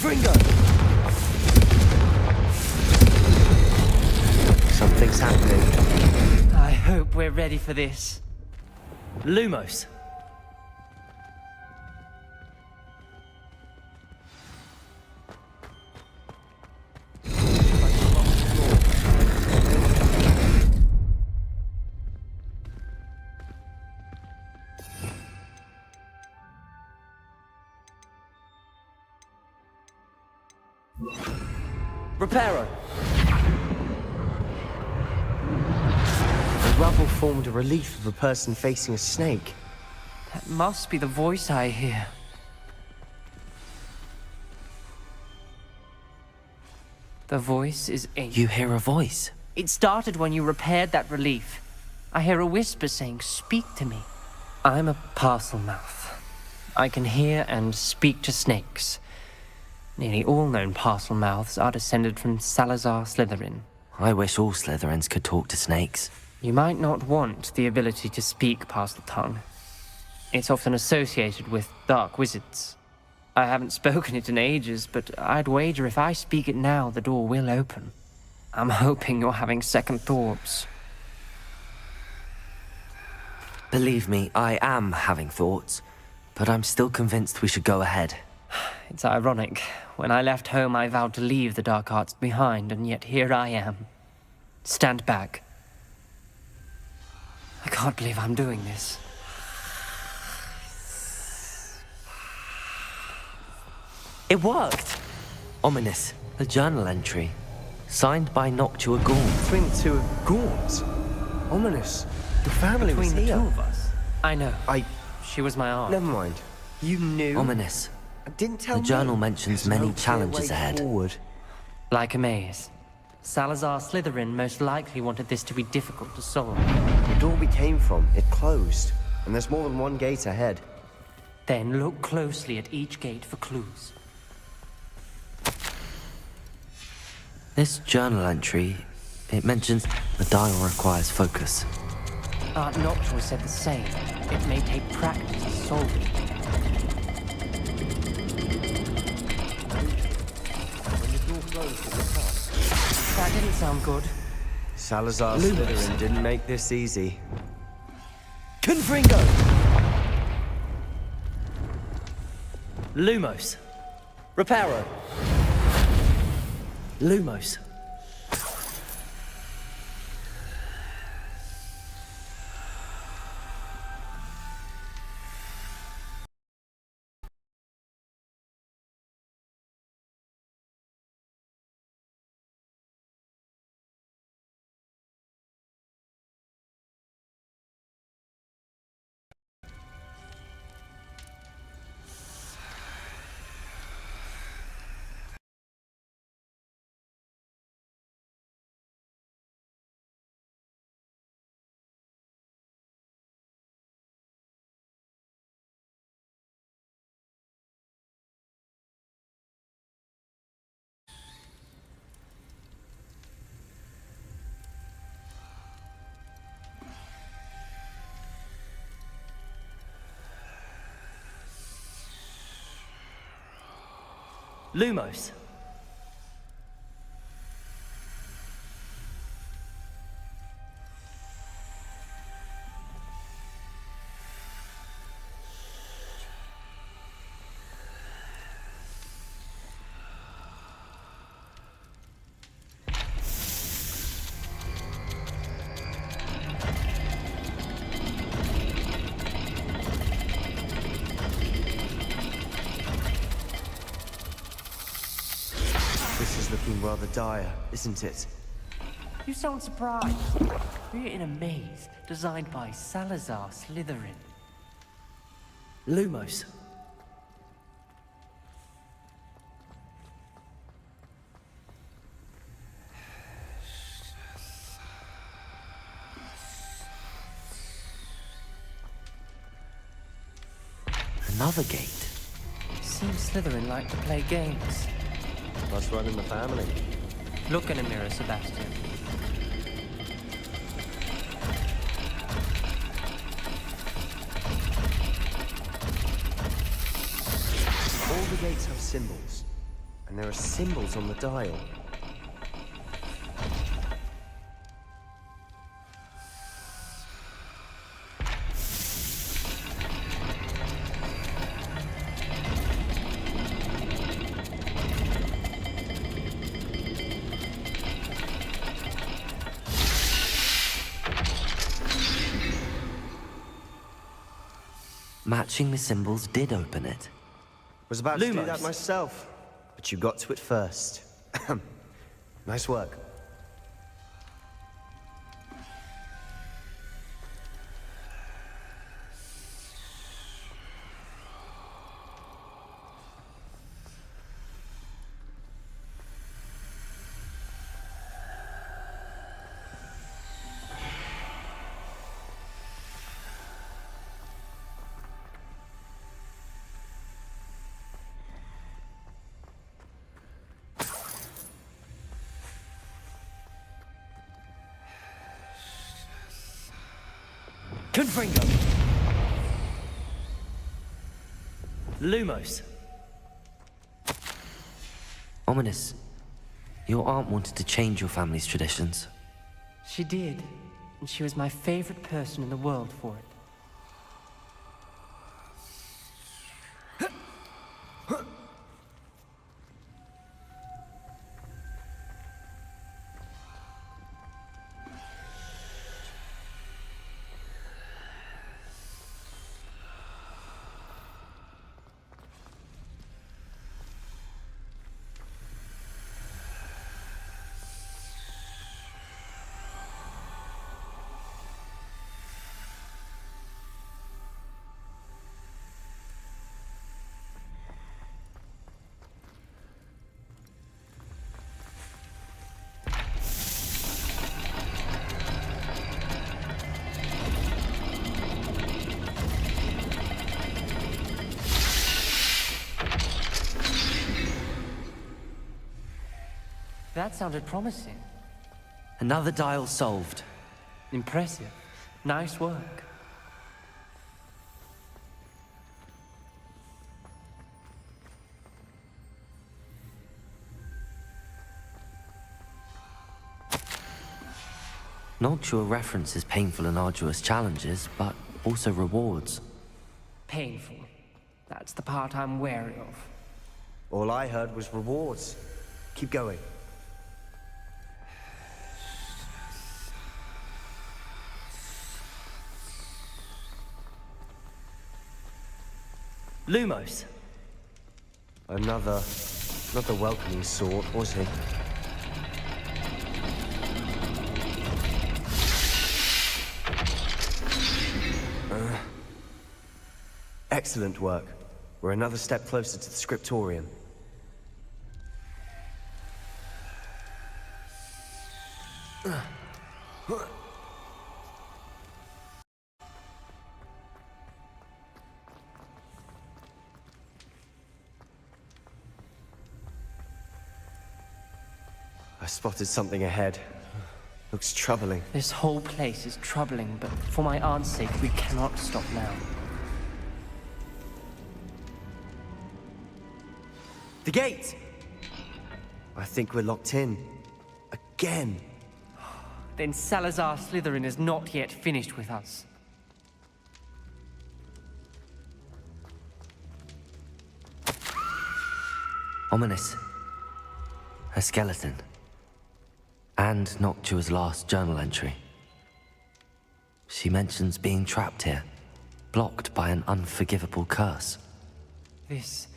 Confringo! Something's happening. I hope we're ready for this. Lumos. Reparo! The rubble formed a relief of a person facing a snake. That must be the voice I hear. The voice is ancient. You hear a voice? It started when you repaired that relief. I hear a whisper saying, "Speak to me." I'm a parcel mouth. I can hear and speak to snakes. Nearly all known parcel mouths are descended from Salazar Slytherin. I wish all Slytherins could talk to snakes. You might not want the ability to speak parcel tongue. It's often associated with dark wizards. I haven't spoken it in ages, but I'd wager if I speak it now, the door will open. I'm hoping you're having second thoughts. Believe me, I am having thoughts, but I'm still convinced we should go ahead. It's ironic. When I left home, I vowed to leave the dark arts behind, and yet here I am. Stand back. I can't believe I'm doing this. It worked! Ominous. A journal entry. Signed by Noctua Gaunt. Between the two Gaunts? Ominous. The family was Between the here. two of us. I know. She was my aunt. Never mind. You knew? Ominous. Didn't tell The me. journal mentions There's many no clear challenges way ahead. forward. Like a maze. Salazar Slytherin most likely wanted this to be difficult to solve. The door we came from, it closed. And there's more than one gate ahead. Then look closely at each gate for clues. This journal entry, it mentions the dial requires focus. Aunt Noctua said the same. It may take practice to solve it. That didn't sound good. Salazar Slytherin didn't make this easy. Confringo! Lumos. Reparo! Lumos. Lumos. This is looking rather dire, isn't it? You sound surprised. We're in a maze designed by Salazar Slytherin. Lumos. Another gate. Seems Slytherin like to play games. Must run in the family. Look in a mirror, Sebastian. All the gates have symbols. And there are symbols on the dial. Matching the symbols did open it. Was about to do Lumos. that myself, but you got to it first. Nice work. Confringo. Lumos. Ominous. Your aunt wanted to change your family's traditions. She did, and she was my favorite person in the world for it. That sounded promising. Another dial solved. Impressive. Nice work. Noctua references painful and arduous challenges, but also rewards. Painful. That's the part I'm wary of. All I heard was rewards. Keep going. Lumos. Another welcoming sort, was he? Excellent work. We're another step closer to the scriptorium. I spotted something ahead. Looks troubling. This whole place is troubling, but for my aunt's sake, we cannot stop now. The gate! I think we're locked in. Again. Then Salazar Slytherin is not yet finished with us. Ominous. A skeleton. And Noctua's last journal entry. She mentions being trapped here, blocked by an unforgivable curse. This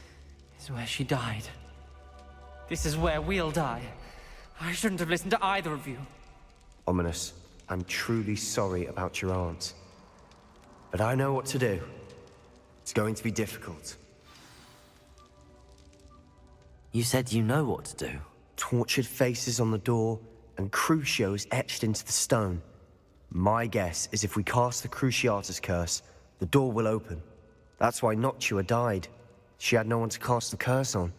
is where she died. This is where we'll die. I shouldn't have listened to either of you. Ominous, I'm truly sorry about your aunt. But I know what to do. It's going to be difficult. You said you know what to do. Tortured faces on the door, and Crucio is etched into the stone. My guess is if we cast the Cruciatus curse, the door will open. That's why Noctua died. She had no one to cast the curse on.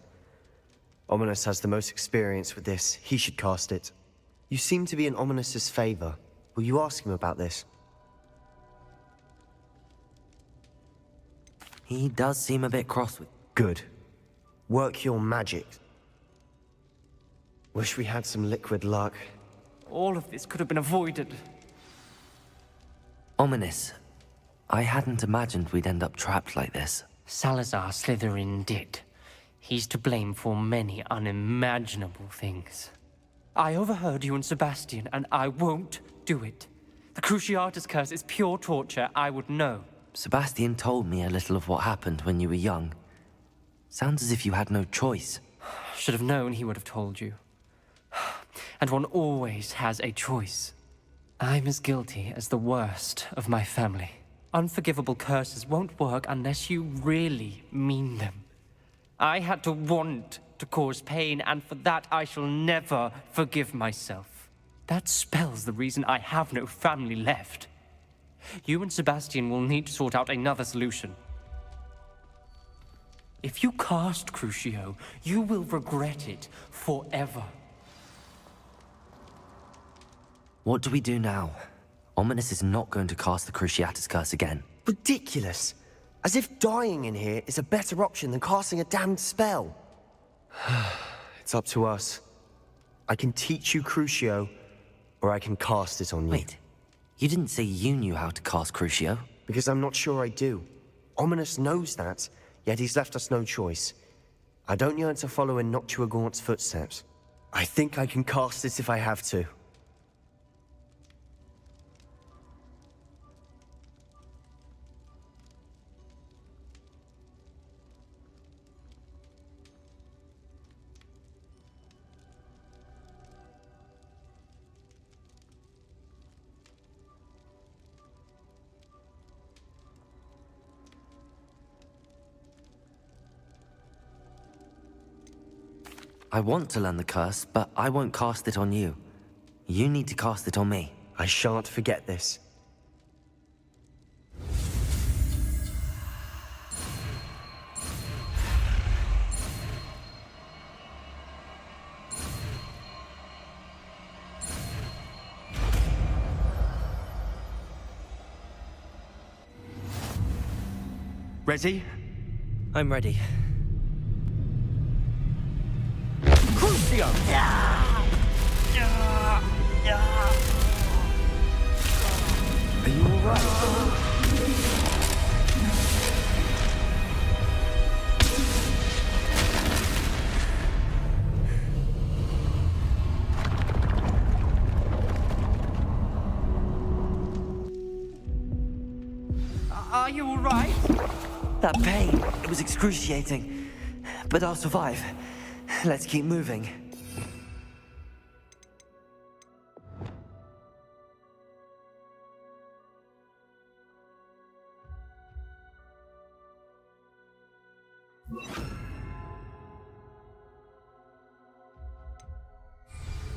Ominous has the most experience with this. He should cast it. You seem to be in Ominous's favor. Will you ask him about this? He does seem a bit cross with... Good. Work your magic. Wish we had some liquid luck. All of this could have been avoided. Ominous. I hadn't imagined we'd end up trapped like this. Salazar Slytherin did. He's to blame for many unimaginable things. I overheard you and Sebastian, and I won't do it. The Cruciatus curse is pure torture, I would know. Sebastian told me a little of what happened when you were young. Sounds as if you had no choice. Should have known he would have told you. And one always has a choice. I'm as guilty as the worst of my family. Unforgivable curses won't work unless you really mean them. I had to want to cause pain, and for that I shall never forgive myself. That spells the reason I have no family left. You and Sebastian will need to sort out another solution. If you cast Crucio, you will regret it forever. What do we do now? Ominous is not going to cast the Cruciatus curse again. Ridiculous! As if dying in here is a better option than casting a damned spell. It's up to us. I can teach you Crucio, or I can cast it on you. Wait, you didn't say you knew how to cast Crucio? Because I'm not sure I do. Ominous knows that, yet he's left us no choice. I don't yearn to follow in Noctua Gaunt's footsteps. I think I can cast it if I have to. I want to learn the curse, but I won't cast it on you. You need to cast it on me. I shan't forget this. Ready? I'm ready. Crucio! Are you alright? Are you alright? That pain, it was excruciating. But I'll survive. Let's keep moving.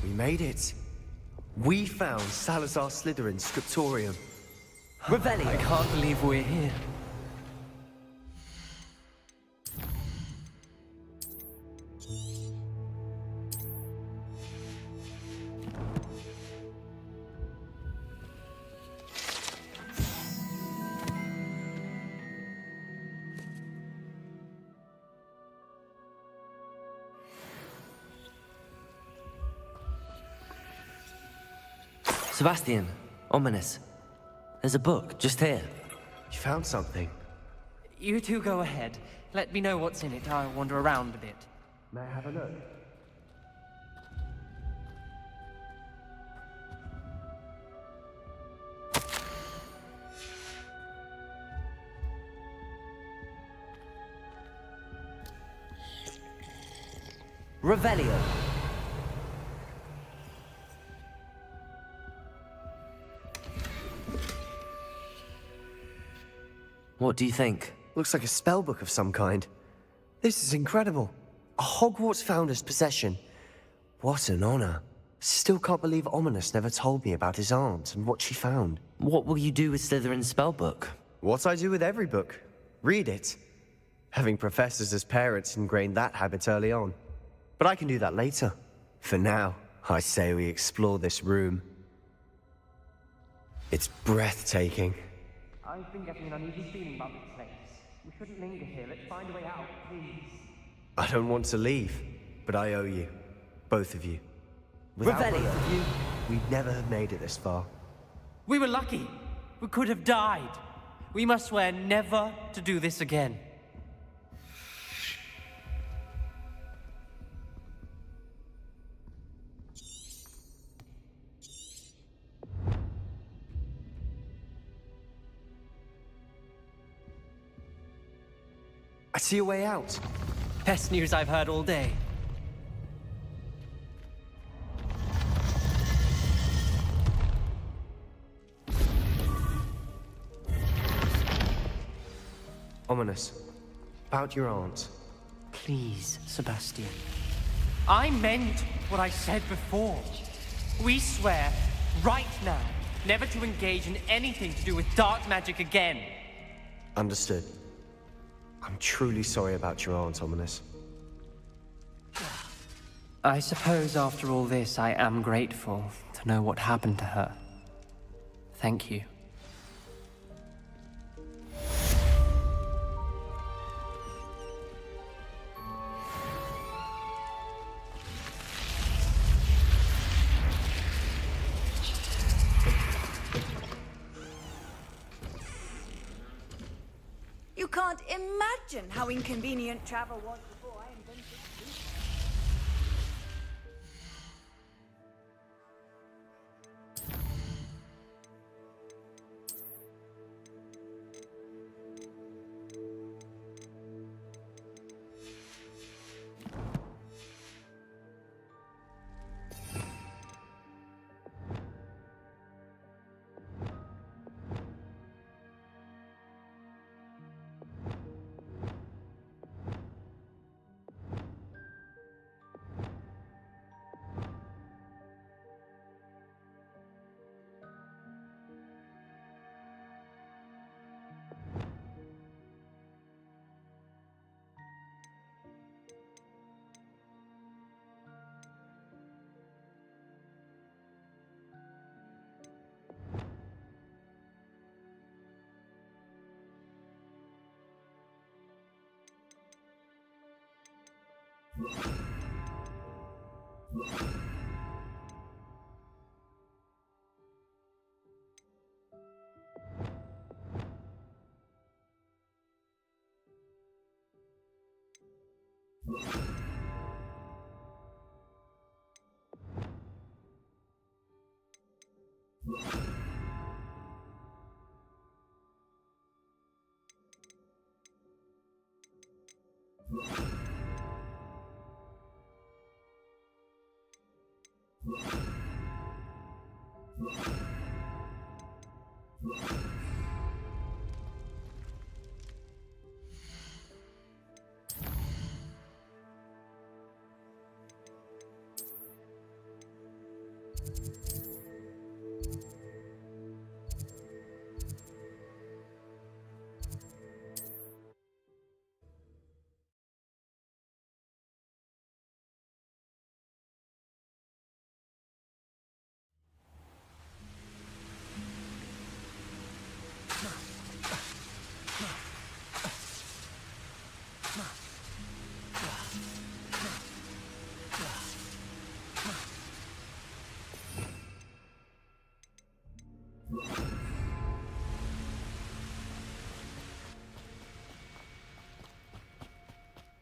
We made it. We found Salazar Slytherin's scriptorium. Revelio! I can't believe we're here. Sebastian, Ominous. There's a book, just here. You found something? You two go ahead. Let me know what's in it. I'll wander around a bit. May I have a look? Revelio. What do you think? Looks like a spellbook of some kind. This is incredible. A Hogwarts founder's possession. What an honor. Still can't believe Ominous never told me about his aunt and what she found. What will you do with Slytherin's spellbook? What I do with every book. Read it. Having professors as parents ingrained that habit early on. But I can do that later. For now, I say we explore this room. It's breathtaking. I've been getting an uneasy feeling about this place. We shouldn't linger here. Let's find a way out, please. I don't want to leave, but I owe you. Both of you. Without both Revelio. of you, we'd never have made it this far. We were lucky. We could have died. We must swear never to do this again. I see a way out. Best news I've heard all day. Ominous. About your aunt. Please, Sebastian. I meant what I said before. We swear, right now, never to engage in anything to do with dark magic again. Understood. I'm truly sorry about your aunt, Ominous. I suppose after all this, I am grateful to know what happened to her. Thank you. You can't imagine how inconvenient travel was before I invented it.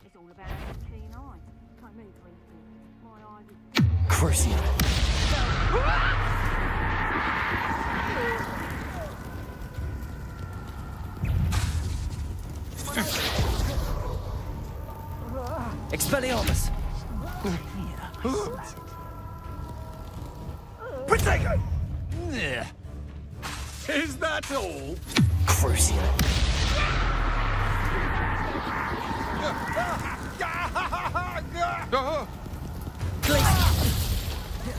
It's all about having keen eyes. Can't move for anything. My eyes are... Crucio. Expelliarmus! Protego! Is that all? Crucio.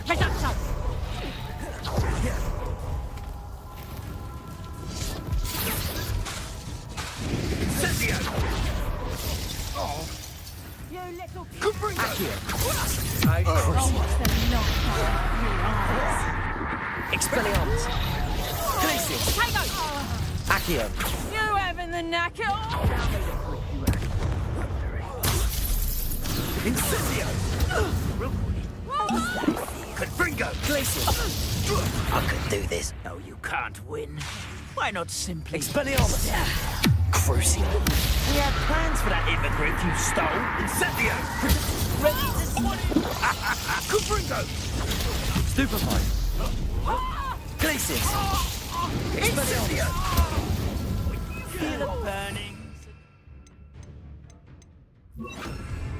Reducto! Oh. You little... I Expelliarmus! Glacius! Accio! You having the knacker? Incendio! Confringo! Glacius! I could do this. No, you can't win. Why not simply... Expelliarmus! Crucio! We had plans for that hippogriff you stole. Incendio! Ready to... Confringo! Stupefied! Glacius! Incendio! Feel it burning.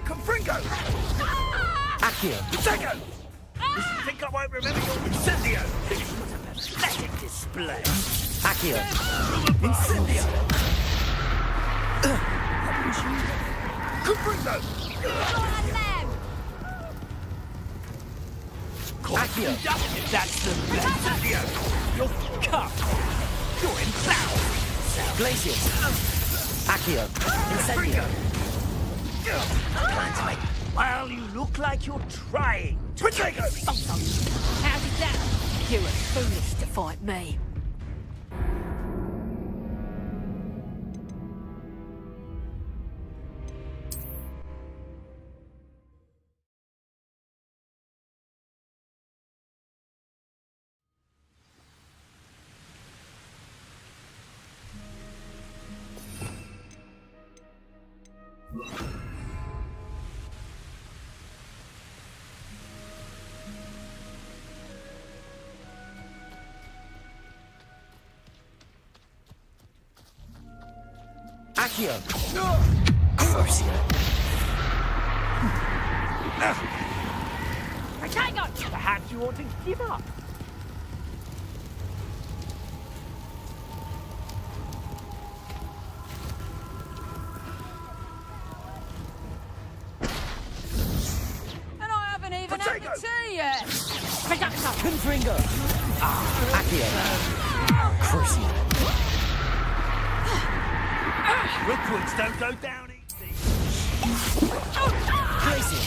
Confringo! Accio! Protego! You think I won't remember your Incendio? Pathetic display. Accio! Incendio! Confringo! Accio! If that's the best. Incendio! You're cut. You're in cloud. Glacius! Accio! Incendio! Plan to make... Well, you look like you're trying. Protego! How did that? You were foolish to fight me. Accio! Crucio! Protego! Perhaps you want to give up. And I haven't even had the tea yet. Protego! Confringo! Accio! Crucio! Rookwoods don't go down easy. Glacius!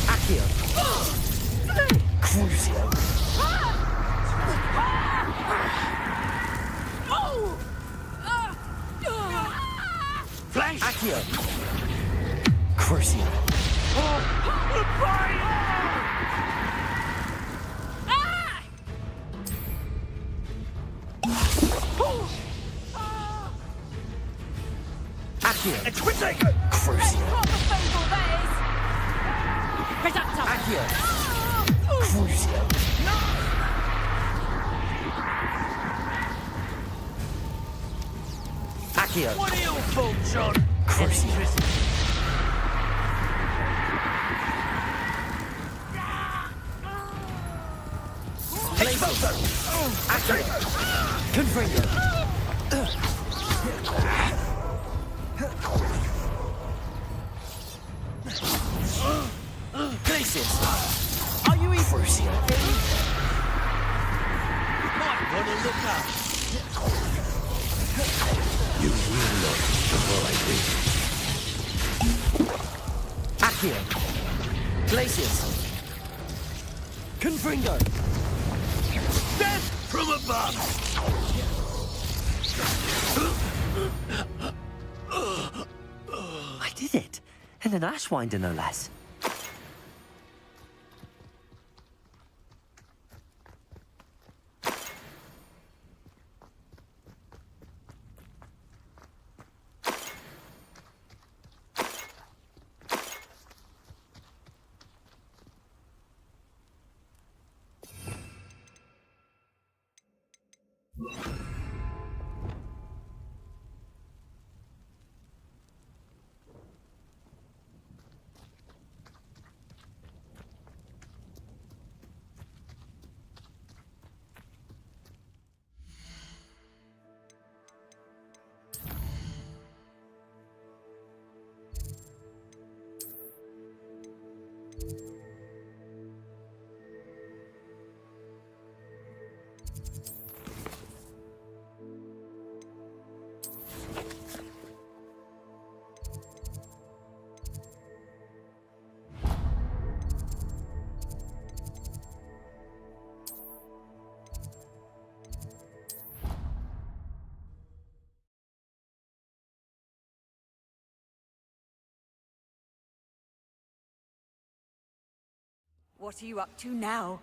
Accio! Crucio! Flash! Accio! Crucio! Accio! It's Protego! Crucio! Proper feeble, that is. Protector! Accio! Crucio! Accio! What are your faults, John? Crucio! Glacius! Accio! Confringo! Glacius! Are you in? Crucio! Might want to look up. You will not survive me. Accio! Glacius! Confringo! Death from above! I did it! And an Ashwinder, no less. What are you up to now?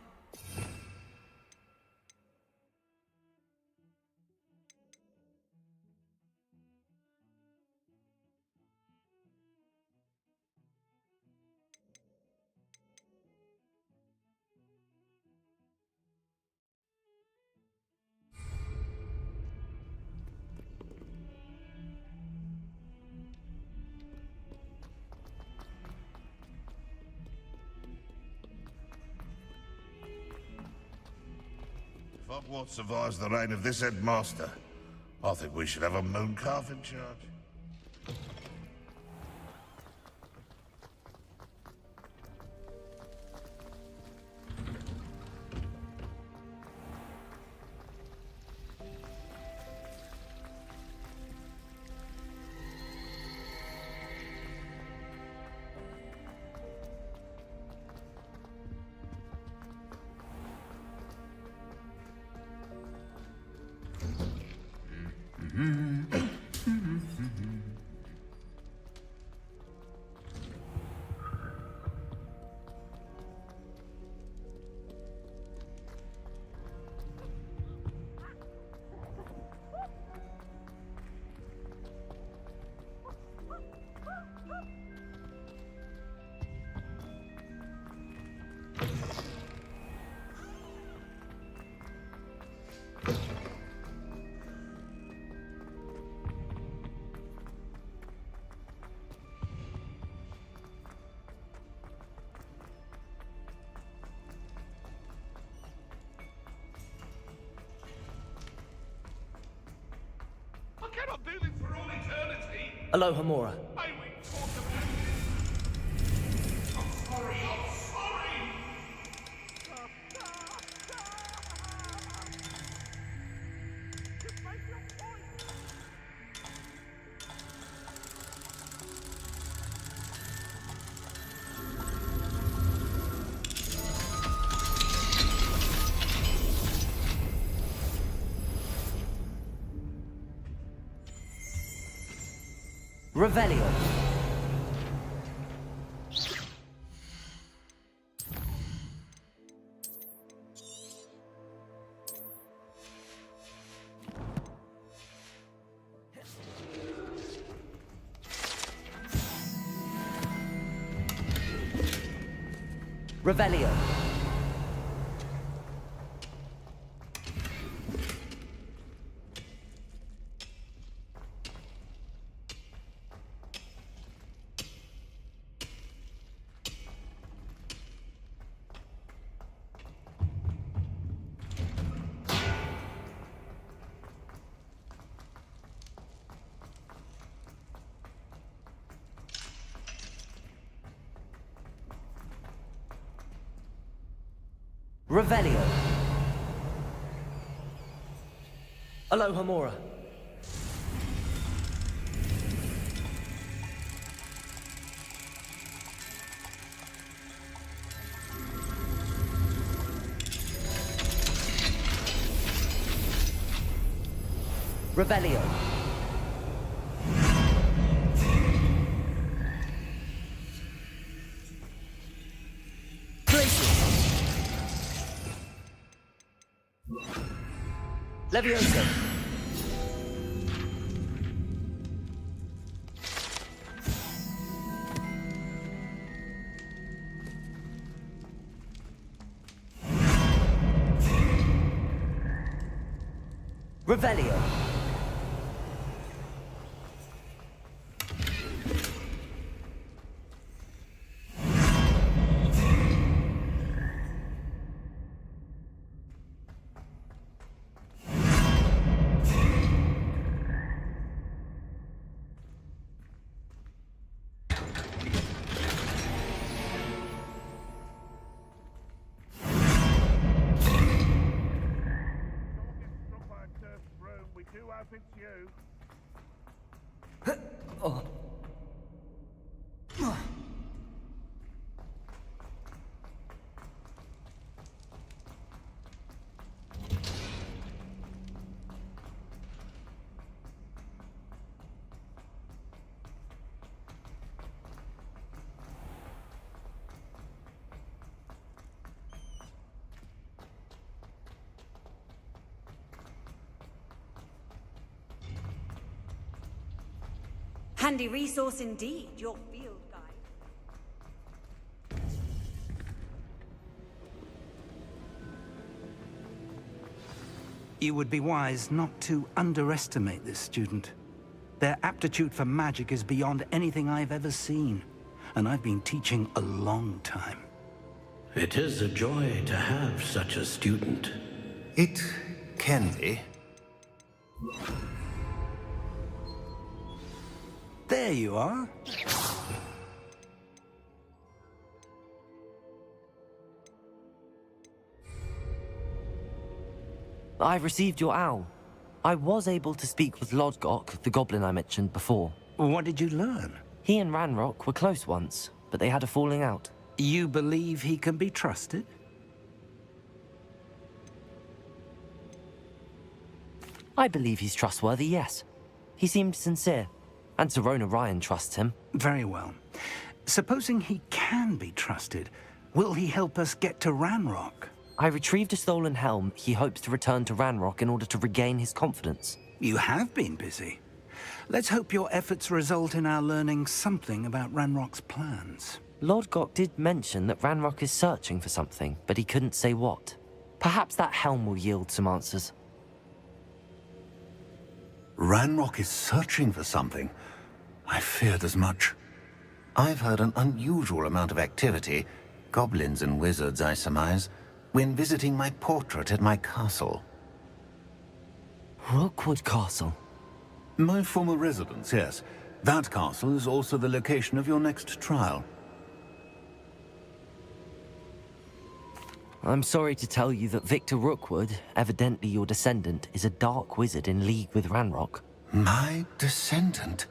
If Hogwarts survives the reign of this headmaster, I think we should have a mooncalf in charge. I cannot do this for all eternity. Aloha Mora. May we talk about it? I'm sorry, I'm sorry! Just make your point! Revelio. Revelio. Revelio. Aloha Mora. Revelio. Levioso. Revelio. We do hope it's you. Oh. Handy resource indeed, your field guide. You would be wise not to underestimate this student. Their aptitude for magic is beyond anything I've ever seen, and I've been teaching a long time. It is a joy to have such a student. It can be. There you are. I've received your owl. I was able to speak with Lodgok, the goblin I mentioned before. What did you learn? He and Ranrock were close once, but they had a falling out. You believe he can be trusted? I believe he's trustworthy, yes. He seemed sincere, and Serona Ryan trusts him. Very well. Supposing he can be trusted, will he help us get to Ranrock? I retrieved a stolen helm he hopes to return to Ranrock in order to regain his confidence. You have been busy. Let's hope your efforts result in our learning something about Ranrock's plans. Lodgok did mention that Ranrock is searching for something, but he couldn't say what. Perhaps that helm will yield some answers. Ranrock is searching for something. I feared as much. I've heard an unusual amount of activity, goblins and wizards, I surmise, when visiting my portrait at my castle. Rookwood Castle? My former residence, yes. That castle is also the location of your next trial. I'm sorry to tell you that Victor Rookwood, evidently your descendant, is a dark wizard in league with Ranrock. My descendant?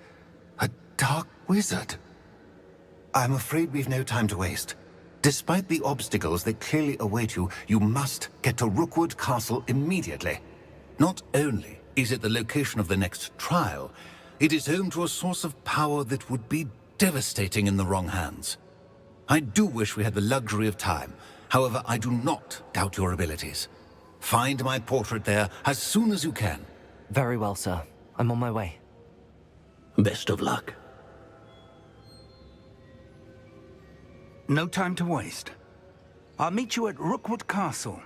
A dark wizard? I'm afraid we've no time to waste. Despite the obstacles that clearly await you, you must get to Rookwood Castle immediately. Not only is it the location of the next trial, it is home to a source of power that would be devastating in the wrong hands. I do wish we had the luxury of time. However, I do not doubt your abilities. Find my portrait there as soon as you can. Very well, sir. I'm on my way. Best of luck. No time to waste. I'll meet you at Rookwood Castle.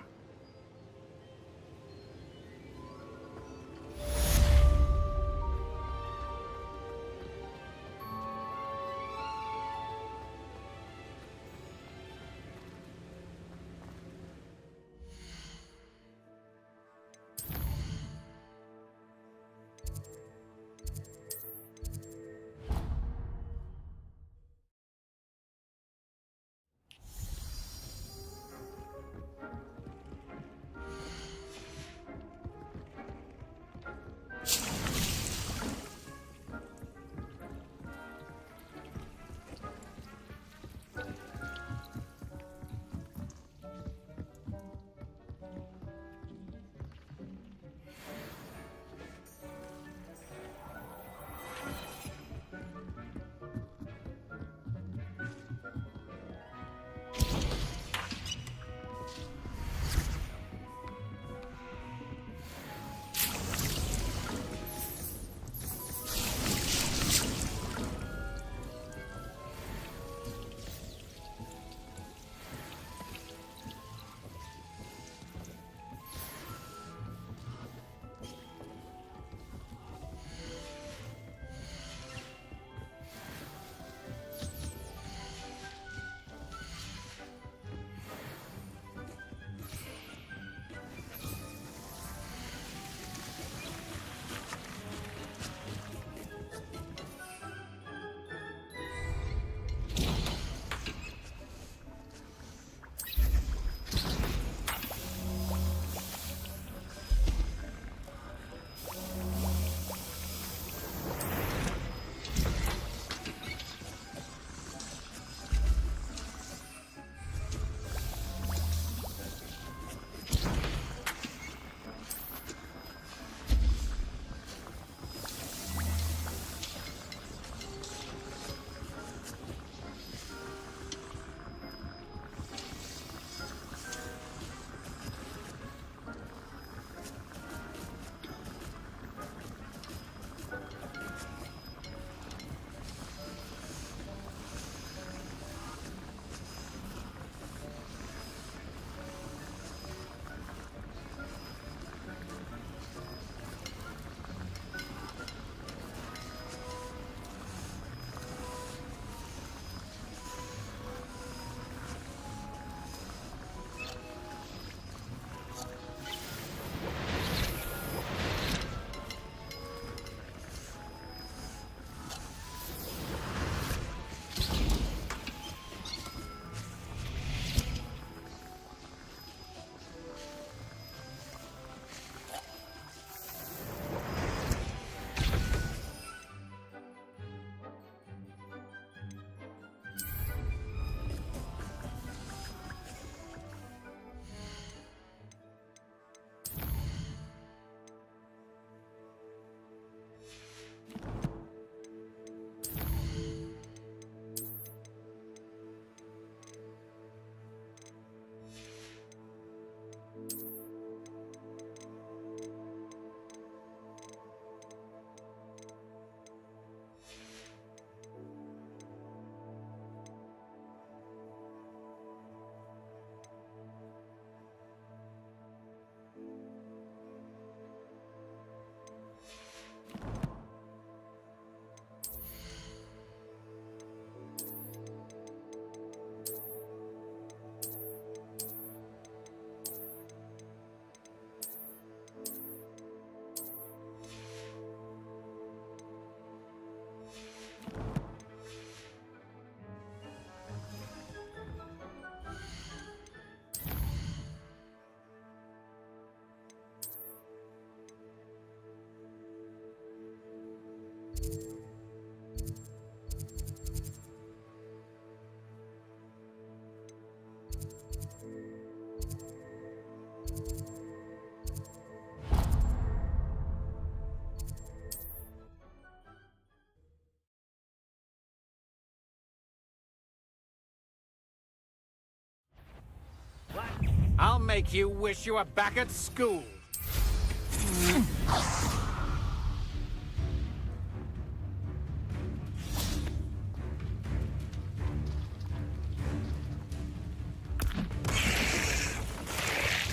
I'll make you wish you were back at school.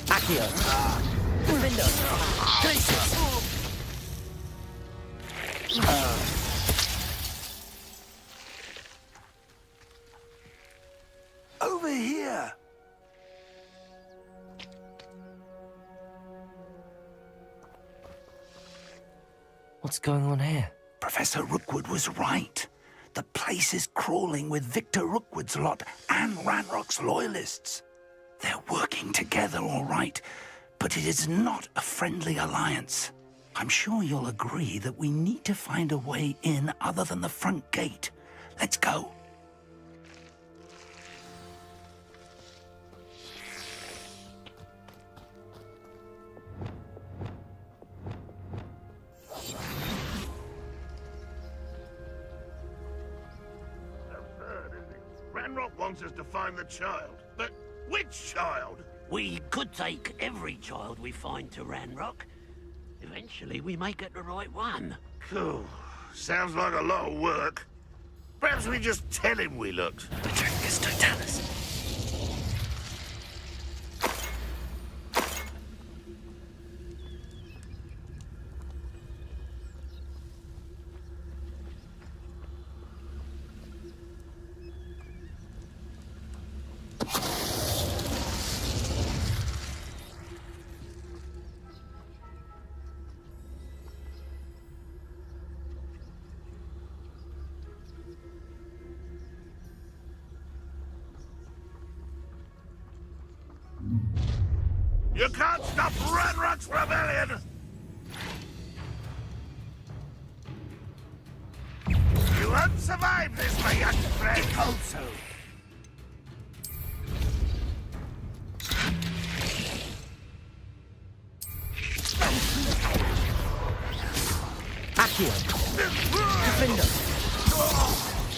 Accio. Window. Glacius. Over here! What's going on here? Professor Rookwood was right. The place is crawling with Victor Rookwood's lot and Ranrock's loyalists. They're working together, all right, but it is not a friendly alliance. I'm sure you'll agree that we need to find a way in other than the front gate. Let's go. Ranrock wants us to find the child. But which child? We could take every child we find to Ranrock. Eventually, we may get the right one. Cool. Sounds like a lot of work. Perhaps we just tell him we looked. The Trincus Totalis. You can't stop Ranrock's rebellion! You won't survive this, my young friend! It goes so. Accio. Defender.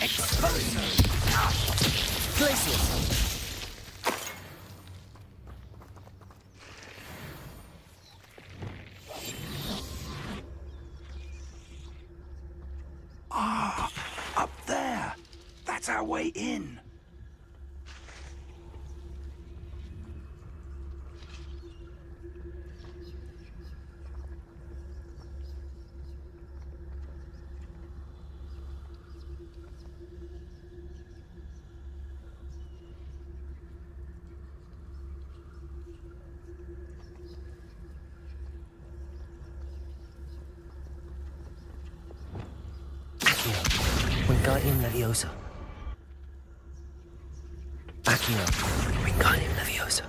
Expulso. Glacius. Ah, up there. That's our way in. Wingardium Leviosa. Accio. Wingardium Leviosa.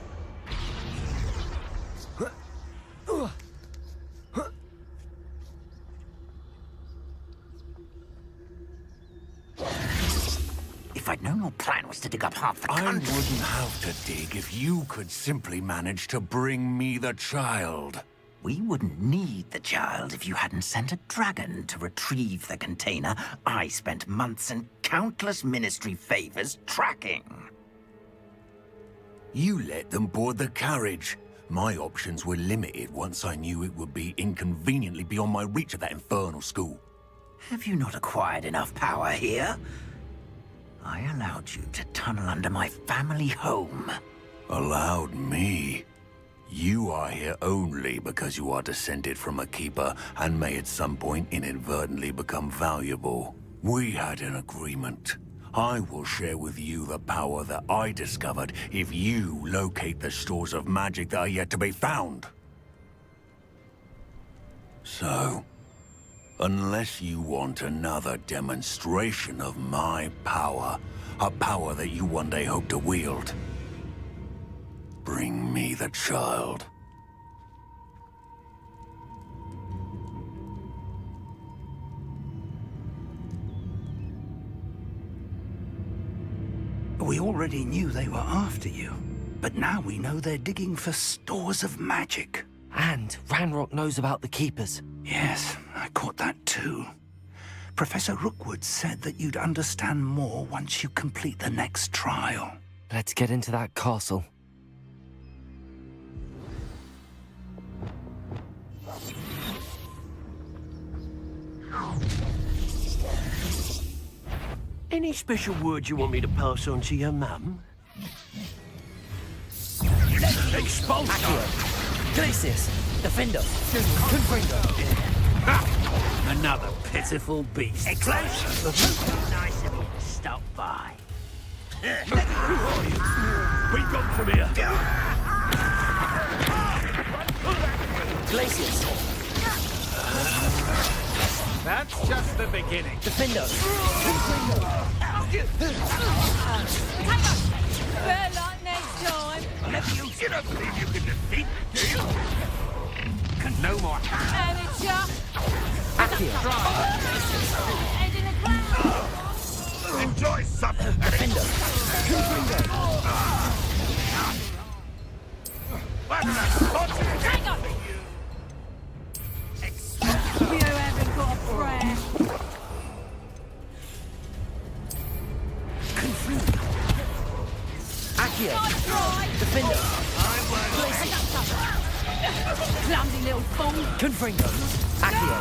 If I'd known your plan was to dig up half the I country... wouldn't have to dig if you could simply manage to bring me the child. We wouldn't need the child if you hadn't sent a dragon to retrieve the container I spent months and countless ministry favors tracking. You let them board the carriage. My options were limited once I knew it would be inconveniently beyond my reach at that infernal school. Have you not acquired enough power here? I allowed you to tunnel under my family home. Allowed me? You are here only because you are descended from a keeper and may at some point inadvertently become valuable. We had an agreement. I will share with you the power that I discovered if you locate the stores of magic that are yet to be found. So, unless you want another demonstration of my power, a power that you one day hope to wield, bring me the child. We already knew they were after you, but now we know they're digging for stores of magic. And Ranrock knows about the Keepers. Yes, I caught that too. Professor Rookwood said that you'd understand more once you complete the next trial. Let's get into that castle. Any special words you want me to pass on to your mum? Expulsion! Glacius! Defender! Confringo! Another pitiful beast. Explosion! Nice of you to stop by. We've gone from here! Glacius! That's just the beginning. Defender! Better luck next time. You don't believe you can defeat me, do you? No more. Amateur. Accio! Head in the cloud. Enjoy something. Defender! Hang on. You haven't got a prayer. Accio! Nice try. Defender! Clumsy little fool. Confringo! Accio!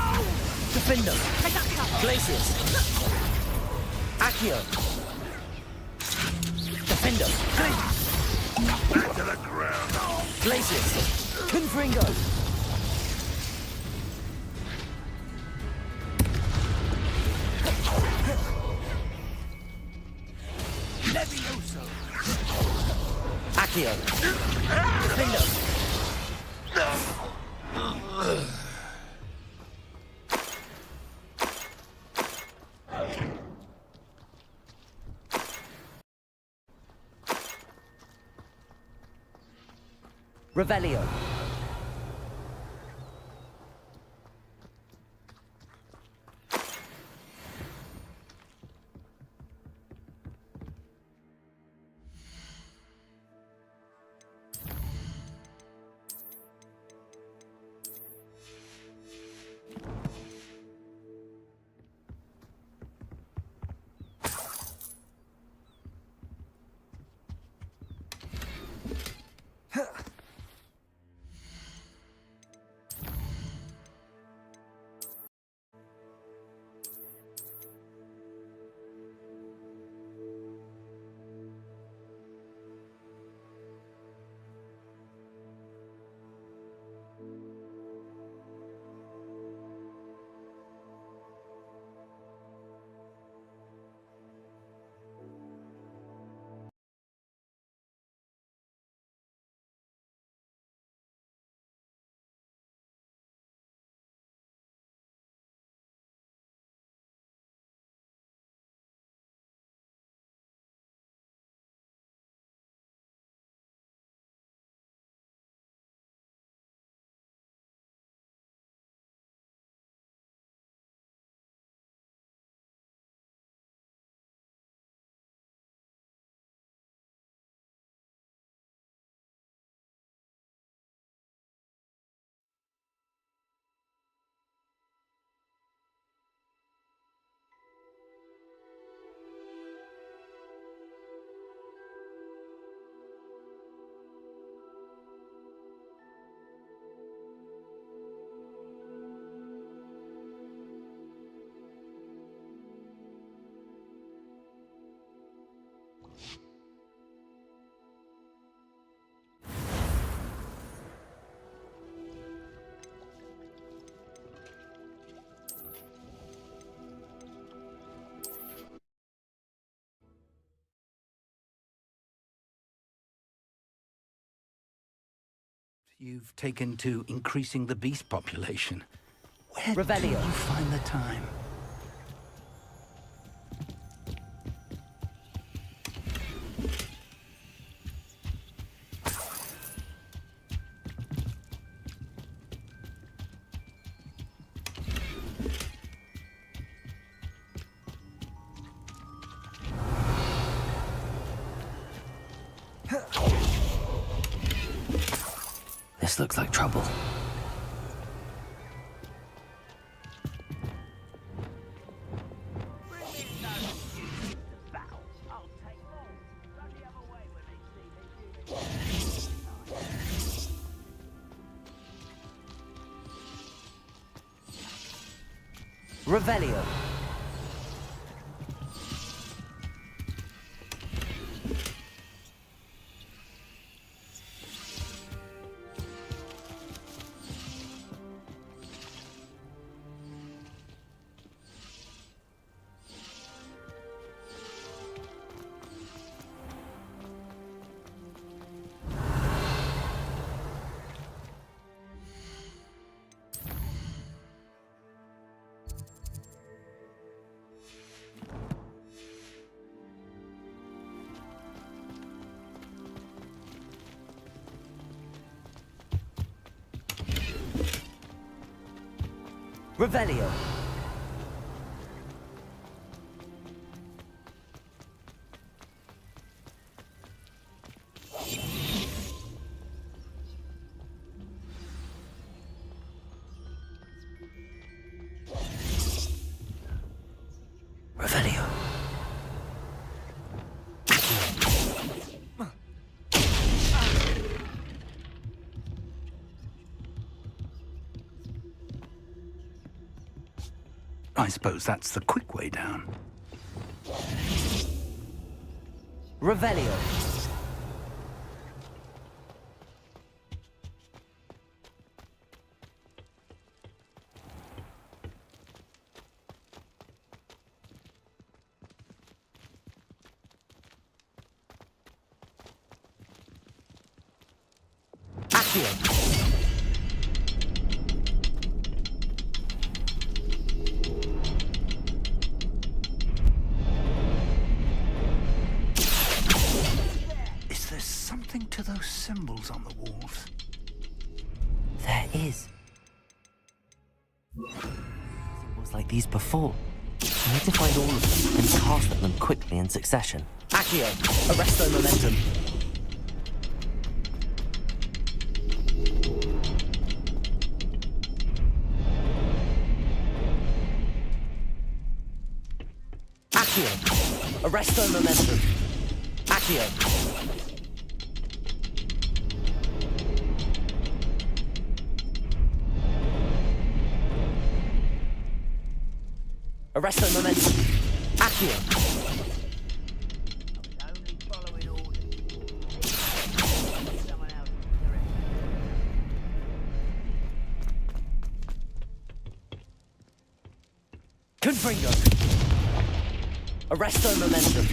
Defender! Take that cover. Glacius! Accio! Defender! Back to the ground. Glacius! Confringo! Levioso! Accio! Defender! Revelio! You've taken to increasing the beast population. Where Revelio. do you find the time? This looks like trouble. Revelio. Revelio. Revelio. I suppose that's the quick way down. Revelio. Accio. Something to those symbols on the walls. There is. Symbols like these before. I need to find all of them and cast at them quickly in succession. Accio, arresto momentum. Accio, arresto momentum. Accio. Arresto momentum. Accio. Confringo. Arresto momentum.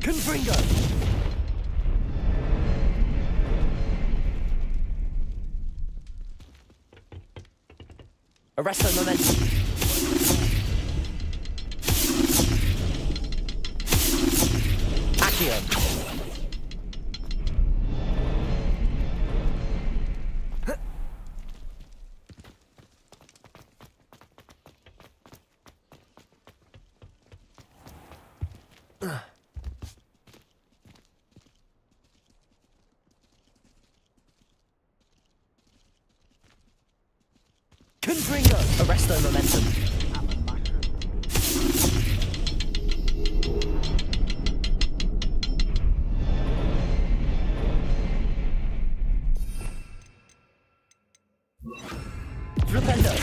Confringo. Arresto momentum. Accio. Confringo. Arresto momentum. Flipendo.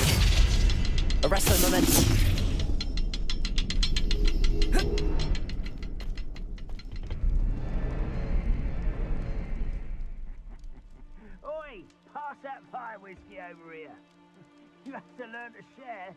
Arresto momentum. Oi! Pass that fire whiskey over here. You have to learn to share.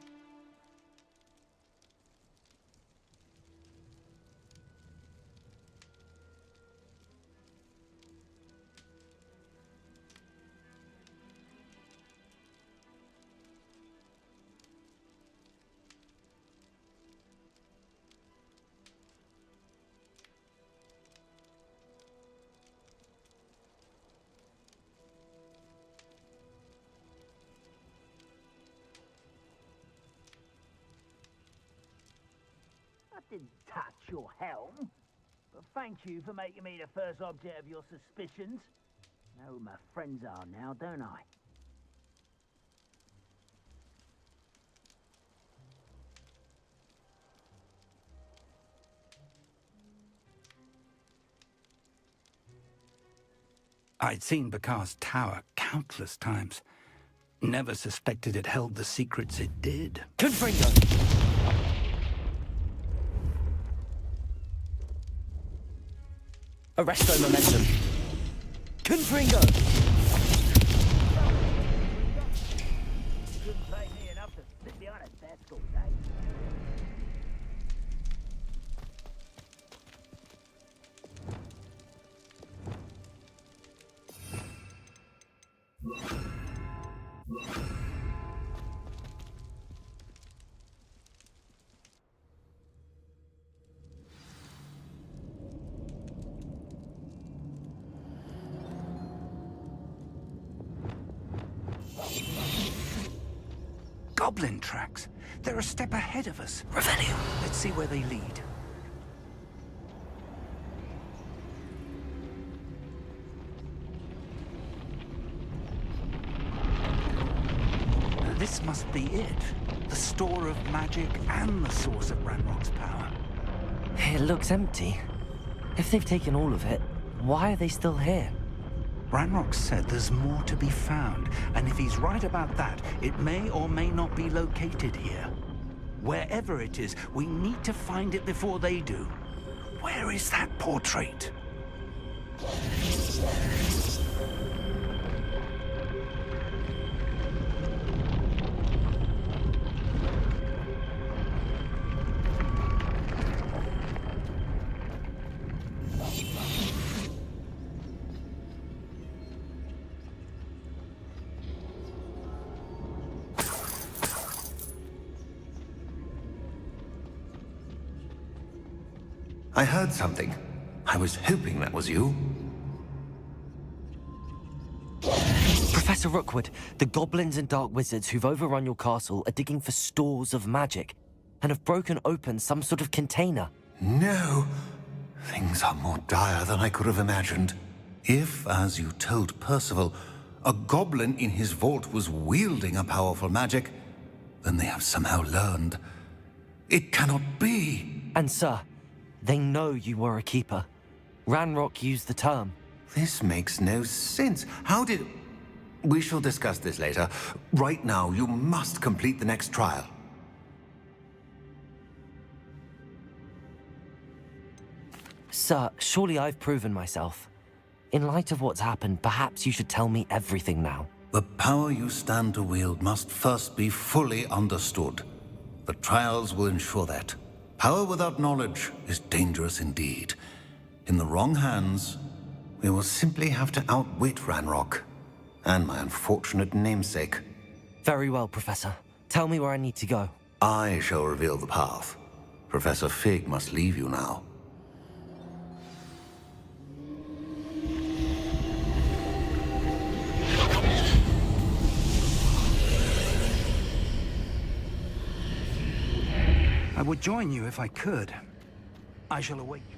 didn't touch your helm. But thank you for making me the first object of your suspicions. Know who my friends are now, don't I? I'd seen Bakar's tower countless times. Never suspected it held the secrets it did. Confringo! Arresto momentum. Confringo! Couldn't pay me enough to sit behind a desk all day. Goblin tracks. They're a step ahead of us. Revelio. Let's see where they lead. This must be it. The store of magic and the source of Ranrock's power. It looks empty. If they've taken all of it, why are they still here? Ranrock said there's more to be found, and if he's right about that, it may or may not be located here. Wherever it is, we need to find it before they do. Where is that portrait? I heard something. I was hoping that was you. Professor Rookwood, the goblins and dark wizards who've overrun your castle are digging for stores of magic and have broken open some sort of container. No. Things are more dire than I could have imagined. If, as you told Percival, a goblin in his vault was wielding a powerful magic, then they have somehow learned. It cannot be. And sir, they know you were a keeper. Ranrock used the term. This makes no sense. How did... We shall discuss this later. Right now, you must complete the next trial. Sir, surely I've proven myself. In light of what's happened, perhaps you should tell me everything now. The power you stand to wield must first be fully understood. The trials will ensure that. Power without knowledge is dangerous indeed. In the wrong hands, we will simply have to outwit Ranrock and my unfortunate namesake. Very well, Professor. Tell me where I need to go. I shall reveal the path. Professor Fig must leave you now. I would join you if I could. I shall await you.